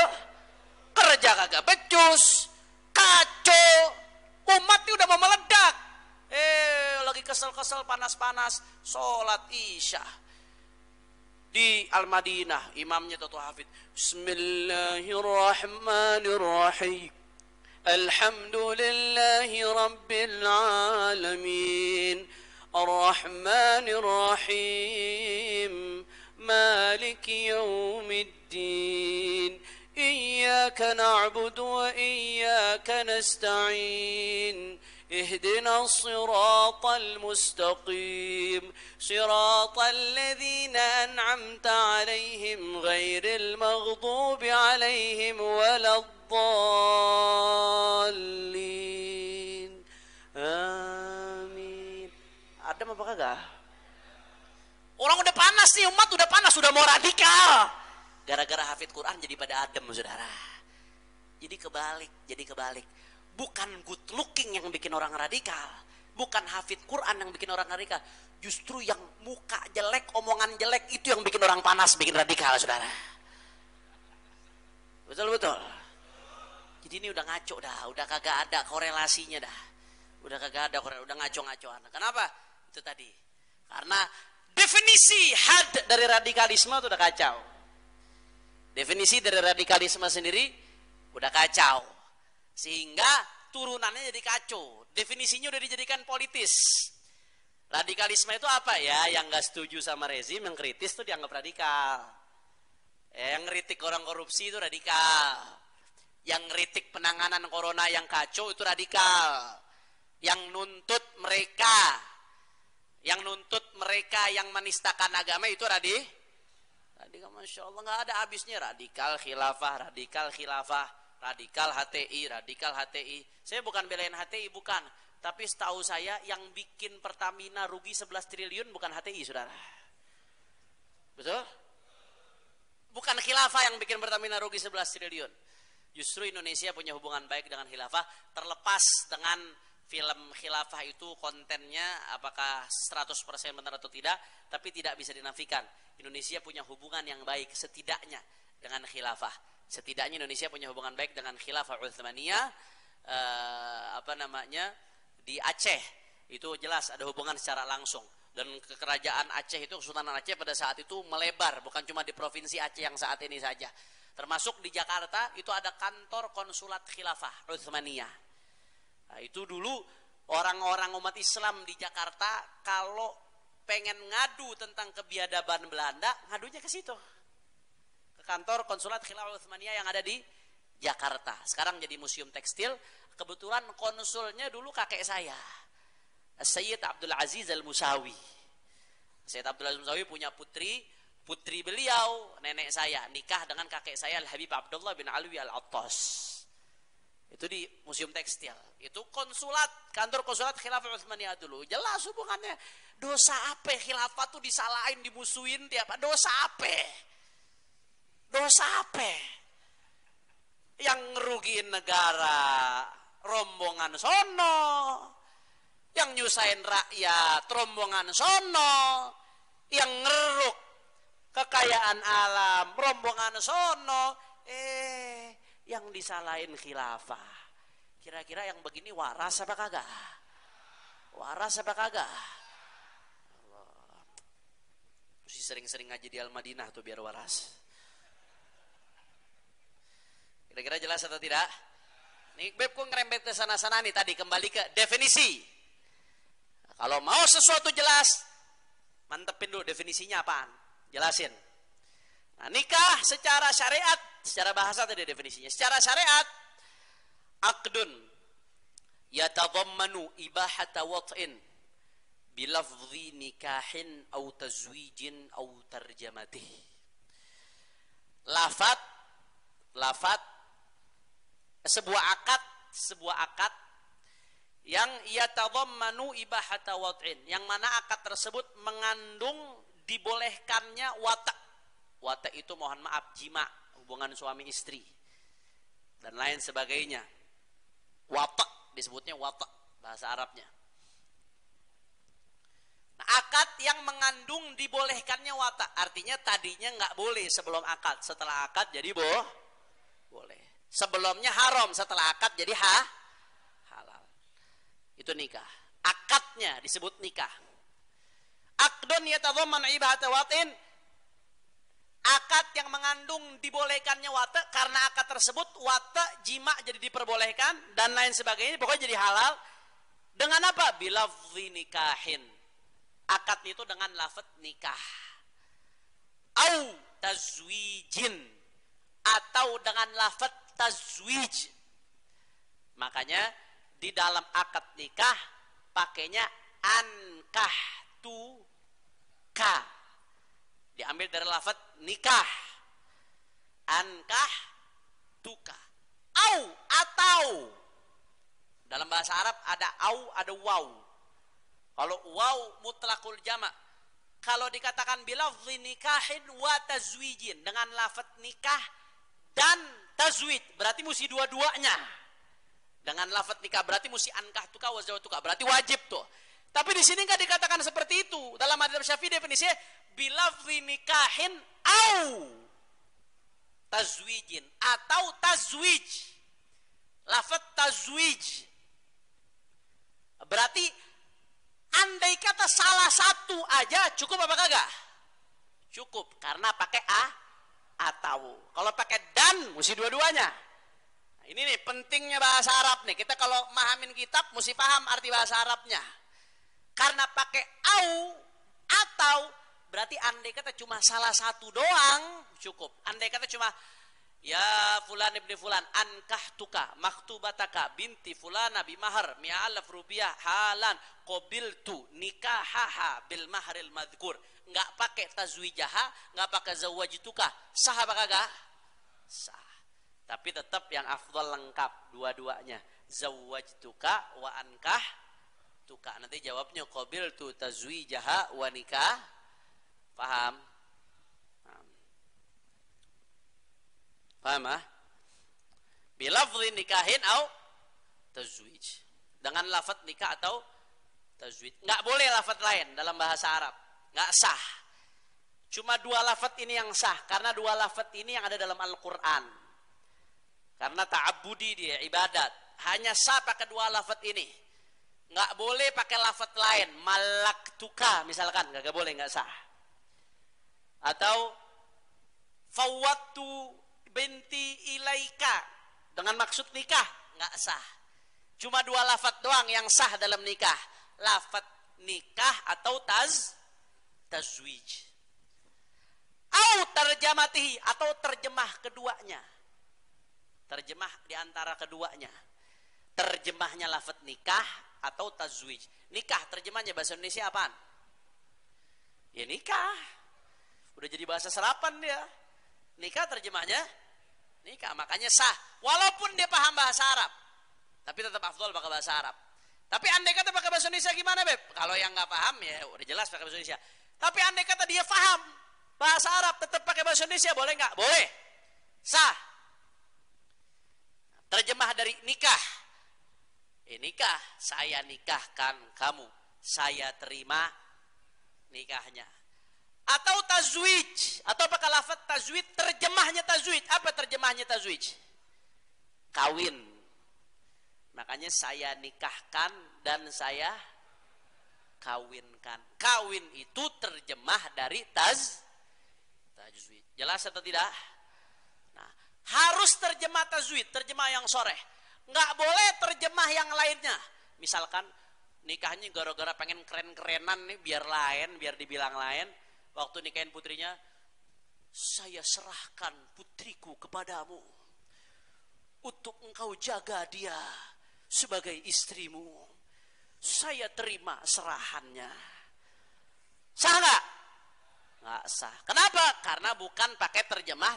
Kerja kagak becus, kacau, umat ini udah mau meledak. Lagi kesel-kesel, panas-panas, sholat isya di Al-Madinah, imamnya Toto Hafid. Bismillahirrahmanirrahim. Alhamdulillahi rabbil alamin. Ar-Rahmanir-Rahim. Maliki yaumiddin. إياك نعبد وإياك نستعين اهدنا الصراط المستقيم صراط الذين أنعمت عليهم غير المغضوب عليهم ولا الضالين آمين. Adem apa kagak? Orang udah panas nih, umat udah panas, udah mau radikal. Gara-gara hafid Quran jadi pada adem, saudara. Jadi kebalik. Bukan good looking yang bikin orang radikal. Bukan hafid Quran yang bikin orang radikal. Justru yang muka jelek, omongan jelek itu yang bikin orang panas, bikin radikal, saudara. Betul-betul. Jadi ini udah ngaco dah, udah kagak ada korelasinya dah. Udah kagak ada korelasi, udah ngaco-ngacoan. Kenapa? Itu tadi. Karena definisi had dari radikalisme itu udah kacau. Definisi dari radikalisme sendiri udah kacau. Sehingga turunannya jadi kacau. Definisinya udah dijadikan politis. Radikalisme itu apa ya? Yang gak setuju sama rezim, yang kritis itu dianggap radikal. Yang ngeritik orang korupsi itu radikal. Yang ngeritik penanganan corona yang kacau itu radikal. Yang nuntut mereka yang menistakan agama itu radikal. Masya Allah, nggak ada habisnya. Radikal khilafah, radikal HTI. Saya bukan belain HTI, bukan. Tapi setahu saya yang bikin Pertamina rugi 11 triliun bukan HTI, saudara. Betul? Bukan khilafah yang bikin Pertamina rugi 11 triliun. Justru Indonesia punya hubungan baik dengan khilafah, terlepas dengan film khilafah itu kontennya apakah 100% benar atau tidak, tapi tidak bisa dinafikan. Indonesia punya hubungan yang baik setidaknya dengan khilafah. Setidaknya Indonesia punya hubungan baik dengan khilafah Utsmaniyah, di Aceh. Itu jelas ada hubungan secara langsung. Dan kerajaan Aceh itu, Kesultanan Aceh pada saat itu melebar, bukan cuma di provinsi Aceh yang saat ini saja. Termasuk di Jakarta itu ada kantor konsulat khilafah Utsmaniyah. Nah, itu dulu orang-orang umat Islam di Jakarta kalau pengen ngadu tentang kebiadaban Belanda, ngadunya ke situ. Ke kantor konsulat khilafah Utsmaniyah yang ada di Jakarta. Sekarang jadi museum tekstil. Kebetulan konsulnya dulu kakek saya, Sayyid Abdul Aziz Al-Musawi. Sayyid Abdul Aziz Al-Musawi punya putri beliau, nenek saya, nikah dengan kakek saya Al-Habib Abdullah bin Alwi Al-Attas. Itu di museum tekstil. Itu kantor konsulat khilafah Utsmaniyah dulu. Jelas hubungannya. Dosa apa khilafah tuh disalahin, dimusuhin tiap. Dosa apa? Yang ngerugiin negara, rombongan sono. Yang nyusahin rakyat, rombongan sono. Yang ngeruk kekayaan alam, rombongan sono. Yang disalahin khilafah. Kira-kira yang begini waras apa kagak? sering-sering ngaji di Al-Madinah tuh biar waras. Kira-kira jelas atau tidak? Nih Beb ku ngerembet ke sana-sana nih tadi, kembali ke definisi. Kalau mau sesuatu jelas, mantepin dulu definisinya apaan. Jelasin. Nah, nikah secara syariat, secara bahasa tadi definisinya. Secara syariat, aqdun yatadhammanu ibahata wat'in bilafzi nikahin au tazwijin au tarjamatih. Lafat sebuah akad yang yatadhammanu ibahata wat'in, yang mana akad tersebut mengandung dibolehkannya wata'. Wata' itu mohon maaf jima, hubungan suami istri dan lain sebagainya. Wata' disebutnya wata' bahasa Arabnya. Nah, akad yang mengandung dibolehkannya wata', artinya tadinya nggak boleh sebelum akad, setelah akad jadi boleh. Sebelumnya haram, setelah akad jadi halal. Itu nikah. Akadnya disebut nikah. Aqdun yatadhamman ibahata watin, akad yang mengandung dibolehkannya wata, karena akad tersebut wata jima jadi diperbolehkan dan lain sebagainya, pokoknya jadi halal. Dengan apa? Bilafzi nikahin. Akad itu dengan lafaz nikah. Au tazwijin, atau dengan lafaz tazwij. Makanya di dalam akad nikah pakainya ankahtuka, diambil dari lafaz nikah. Ankahtuka. Atau dalam bahasa Arab ada ada waw. Kalau waw mutlaqul jama'. Kalau dikatakan bilafzi nikahin wa tazwijin, dengan lafaz nikah dan tazwij, berarti mesti dua-duanya. Dengan lafaz nikah berarti mesti ankahtuka wa zawatuka, berarti wajib tuh. Tapi di sini enggak dikatakan seperti itu. Dalam madzhab Syafi'i definisinya bilafzi nikahin au tazwijin, atau tazwij. Lafaz tazwij berarti andai kata salah satu aja cukup apa kagak? Cukup, karena pakai atau. Kalau pakai dan mesti dua-duanya. Nah, ini nih pentingnya bahasa Arab nih. Kita kalau mahamin kitab mesti paham arti bahasa Arabnya. Karena pakai atau berarti andai kata cuma salah satu doang cukup. Andai kata cuma ya fulan ibni fulan ankahtuka maktubataka binti fulana bimahar mi'alaf rupiah halan qabiltu nikahaha bil mahril madhkur, enggak pakai tazwijaha, enggak pakai zawajituka, sah apa kagak? Sah. Tapi tetap yang afdal lengkap dua-duanya, zawajtuka wa ankahtuka. Nanti jawabnya qabiltu tazwijaha wa nikah. Paham? Paham ah? Bilafzi nikahin au tazwij, dengan lafaz nikah atau tazwij. Enggak boleh lafaz lain dalam bahasa Arab, enggak sah. Cuma dua lafaz ini yang sah, karena dua lafaz ini yang ada dalam Al-Qur'an. Karena ta'abbudi dia, ibadat. Hanya sah pakai dua lafaz ini. Enggak boleh pakai lafaz lain. Malaktuka misalkan, enggak boleh, enggak sah. Atau fawwattu binti ilaika, dengan maksud nikah, nggak sah. Cuma dua lafaz doang yang sah dalam nikah, lafaz nikah atau tazwij. Au tarjamatihi, atau terjemah keduanya. Terjemah di antara keduanya. Terjemahnya lafaz nikah atau tazwij. Nikah terjemahnya bahasa Indonesia apaan? Ya nikah. Udah jadi bahasa serapan dia. Nikah terjemahnya nikah, makanya sah. Walaupun dia paham bahasa Arab, tapi tetap afdol pakai bahasa Arab. Tapi andai kata pakai bahasa Indonesia gimana, Beb? Kalau yang nggak paham ya udah jelas pakai bahasa Indonesia. Tapi andai kata dia paham bahasa Arab, tetap pakai bahasa Indonesia, boleh nggak? Boleh. Sah. Terjemah dari nikah. Nikah, saya nikahkan kamu. Saya terima nikahnya. Atau tazwij, atau pakai lafaz tazwij, terjemahnya tazwij. Apa terjemahnya tazwij? Kawin. Makanya saya nikahkan dan saya kawinkan. Kawin itu terjemah dari tajwid. Jelas atau tidak? Nah, harus terjemah tajwid, terjemah yang soreh. Nggak boleh terjemah yang lainnya. Misalkan nikahnya gara-gara pengen keren-kerenan nih, biar lain, biar dibilang lain. Waktu nikahin putrinya, saya serahkan putriku kepadamu untuk engkau jaga dia sebagai istrimu. Saya terima serahannya. Sah nggak? Nggak sah. Kenapa? Karena bukan pakai terjemah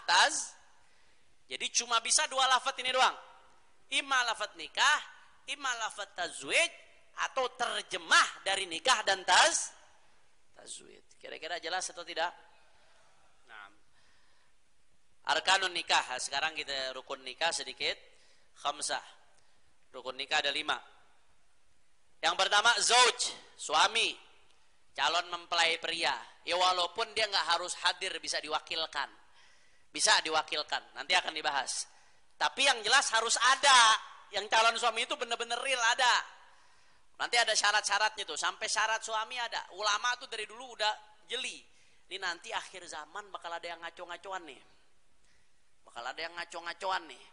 Jadi cuma bisa dua lafaz ini doang. Ima lafaz nikah, ima lafaz tajwid, atau terjemah dari nikah dan tajwid. Kira-kira jelas atau tidak? Nah, arkanun nikah. Sekarang kita rukun nikah sedikit. Khamsah. Rukun nikah ada 5. Yang pertama zauj, suami, calon mempelai pria. Ya walaupun dia nggak harus hadir, bisa diwakilkan. Bisa diwakilkan. Nanti akan dibahas. Tapi yang jelas harus ada. Yang calon suami itu benar-benar real ada. Nanti ada syarat-syaratnya tuh. Sampai syarat suami ada. Ulama tuh dari dulu udah jeli. Ini nanti akhir zaman bakal ada yang ngaco-ngacoan nih. Bakal ada yang ngaco-ngacoan nih.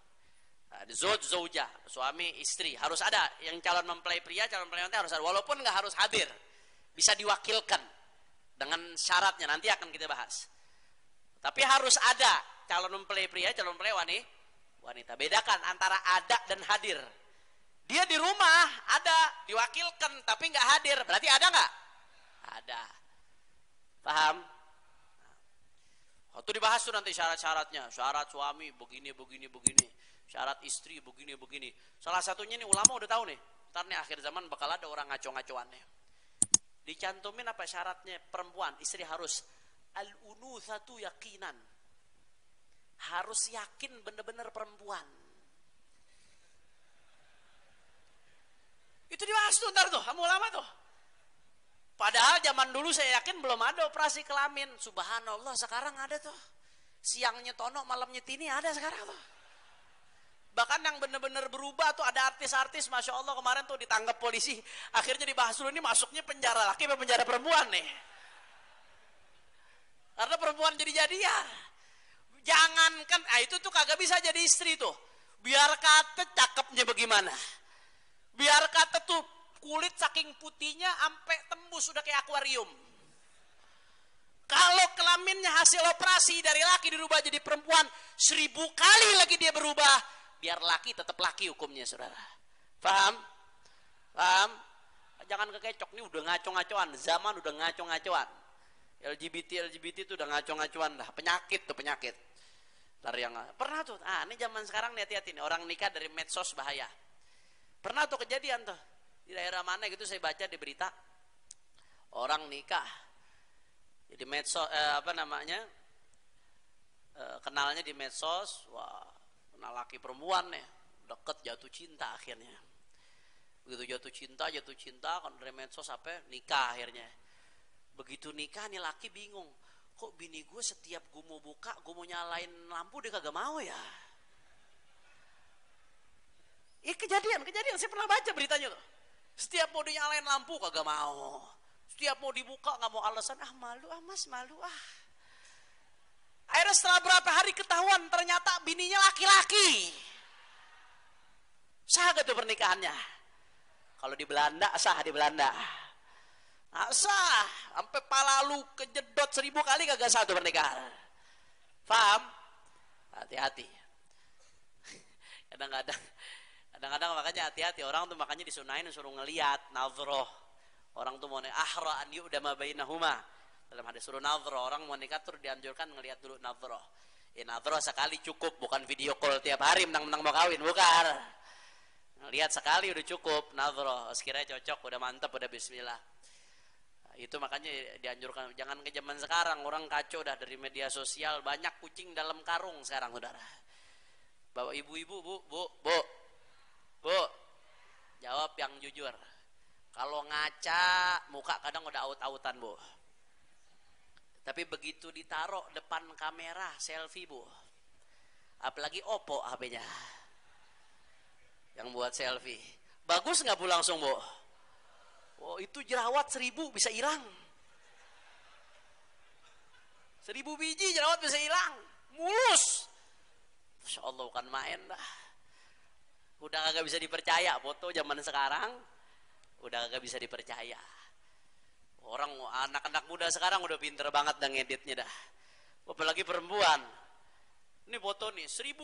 Zauj, zaujah, suami, istri. Harus ada. Yang calon mempelai pria, calon mempelai wanita harus ada. Walaupun nggak harus hadir. Bisa diwakilkan. Dengan syaratnya. Nanti akan kita bahas. Tapi harus ada. Calon mempelai pria, calon mempelai wanita. Bedakan antara ada dan hadir. Dia di rumah ada, diwakilkan tapi nggak hadir. Berarti ada nggak? Ada. Paham? Waktu dibahas tuh nanti syarat-syaratnya. Syarat suami begini. Syarat istri begini. Salah satunya nih ulama udah tahu nih. Ntar nih akhir zaman bakal ada orang ngaco-ngacoan nih. Dicantumin apa syaratnya perempuan? Istri harus al-unuthatu yakinan. Harus yakin bener-bener perempuan. Itu dibahas tuh ntar tuh sama ulama tuh. Padahal zaman dulu saya yakin belum ada operasi kelamin. Subhanallah sekarang ada tuh. Siangnya tono, malamnya tini ada sekarang tuh. Bahkan yang bener-bener berubah tuh ada artis-artis, Masya Allah kemarin tuh ditangkap polisi. Akhirnya dibahas dulu, ini masuknya penjara laki apa penjara perempuan nih. Karena perempuan jadi-jadian. Jangankan, itu tuh kagak bisa jadi istri tuh. Biar kata cakepnya bagaimana. Biar kata tuh kulit saking putihnya sampai tembus udah kayak akuarium. Kalau kelaminnya hasil operasi dari laki dirubah jadi perempuan, 1000 kali lagi dia berubah, biar laki tetap laki hukumnya, saudara. Paham? Paham? Jangan kekecok, nih udah ngaco-ngacoan, zaman udah ngaco-ngacoan. LGBT itu udah ngaco-ngacoan dah, penyakit tuh penyakit. Dari yang pernah tuh, ini zaman sekarang nih hati-hati nih, orang nikah dari medsos bahaya. Pernah tuh kejadian tuh di daerah mana gitu saya baca di berita, orang nikah jadi medsos kenalnya di medsos, wah kenal laki perempuan nih, deket jatuh cinta akhirnya. Begitu jatuh cinta kan dari medsos apa nikah akhirnya. Begitu nikah nih laki bingung, kok bini gue setiap gue mau buka, gue mau nyalain lampu dia kagak mau ya. Kejadian, saya pernah baca beritanya tuh. Setiap mau dinyalain lampu kagak mau. Setiap mau dibuka gak mau alasan, malu, mas malu. Akhirnya setelah berapa hari ketahuan ternyata bininya laki-laki. Sah gak tuh pernikahannya? Kalau di Belanda, sah di Belanda. Sah, sampai pala lu kejedot 1000 kali kagak sah tuh pernikahan. Paham? Hati-hati. Kadang-kadang makanya hati-hati, orang tuh makanya disunahin suruh ngeliat nazroh. Orang tuh mau nikah ahra an yu'dama bainahuma. Dalam hadis suruh nazroh, orang mau nikah tuh dianjurkan ngeliat dulu nazroh. Nazroh sekali cukup, bukan video call tiap hari menang-menang mau kawin, bukan. Ngeliat sekali udah cukup nazroh, sekiranya cocok, udah mantap, udah bismillah. Itu makanya dianjurkan, jangan ke zaman sekarang orang kacau dah dari media sosial, banyak kucing dalam karung sekarang, saudara. Bawa ibu-ibu, Bu, jawab yang jujur. Kalau ngaca, muka kadang udah aut-autan, Bu. Tapi begitu ditaruh depan kamera, selfie, Bu. Apalagi Oppo HP-nya. Yang buat selfie. Bagus nggak Bu langsung, Bu? Oh, itu jerawat 1000 bisa hilang. 1000 biji jerawat bisa hilang, mulus. Masya Allah, bukan main dah. Udah kagak bisa dipercaya foto zaman sekarang, udah kagak bisa dipercaya. Orang anak-anak muda sekarang udah pinter banget dan ngeditnya dah. Apalagi perempuan. Ini foto nih 1000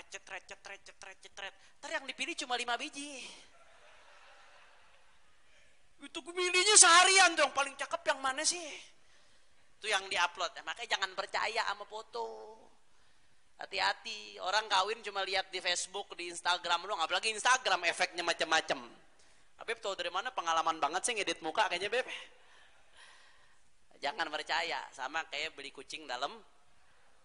cetret. Ntar yang dipilih cuma 5 biji. Itu milihnya seharian tuh, yang paling cakep yang mana sih? Itu yang diupload. Makanya jangan percaya sama foto. Hati-hati, orang kawin cuma lihat di Facebook, di Instagram doang, apalagi Instagram efeknya macam-macam. Beb tahu dari mana, pengalaman banget sih ngedit muka kayaknya Beb. Jangan percaya, sama kayak beli kucing dalam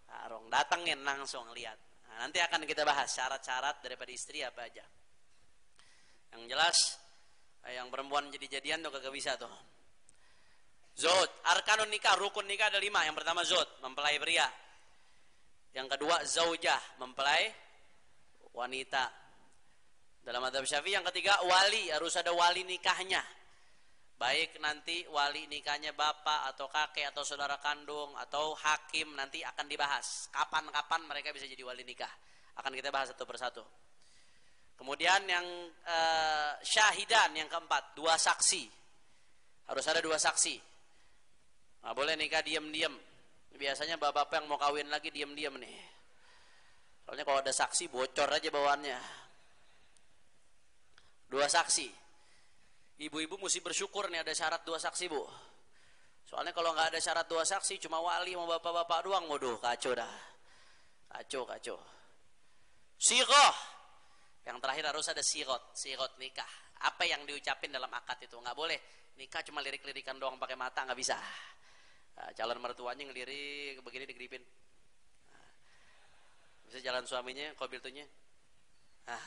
karung, datengin langsung lihat. Nah, nanti akan kita bahas syarat-syarat daripada istri apa aja. Yang jelas, yang perempuan jadi-jadian tuh kagak bisa tuh. Zod, arkanun nikah, rukun nikah ada 5. Yang pertama zod, mempelai pria. Yang kedua zaujah, mempelai wanita. Dalam mazhab Syafi'i yang ketiga wali, harus ada wali nikahnya. Baik nanti wali nikahnya bapak atau kakek atau saudara kandung atau hakim, nanti akan dibahas kapan-kapan mereka bisa jadi wali nikah. Akan kita bahas satu persatu. Kemudian yang syahidan yang keempat, 2 saksi. Harus ada 2 saksi. Nggak boleh nikah diam-diam. Biasanya bapak-bapak yang mau kawin lagi diam-diam nih. Soalnya kalau ada saksi bocor aja bawaannya. 2 saksi. Ibu-ibu mesti bersyukur nih ada syarat 2 saksi, Bu. Soalnya kalau nggak ada syarat 2 saksi, cuma wali sama bapak-bapak doang, waduh kacau dah. Kacau. Sighah. Yang terakhir harus ada sighot nikah. Apa yang diucapin dalam akad itu, nggak boleh nikah cuma lirik-lirikan doang pakai mata, nggak bisa. Nah, calon mertuanya ngelirik begini digeripin. Nah, bisa jalan suaminya kobiltunya. Nah,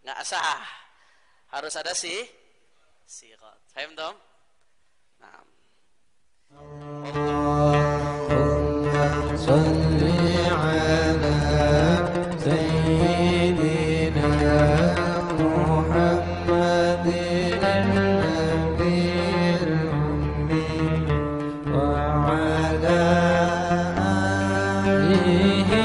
nggak sah. Harus ada sighot. Paham dong? Nah. Allahumma sholli ala sayyidina Muhammadin nabiyil ummi wa ala alihi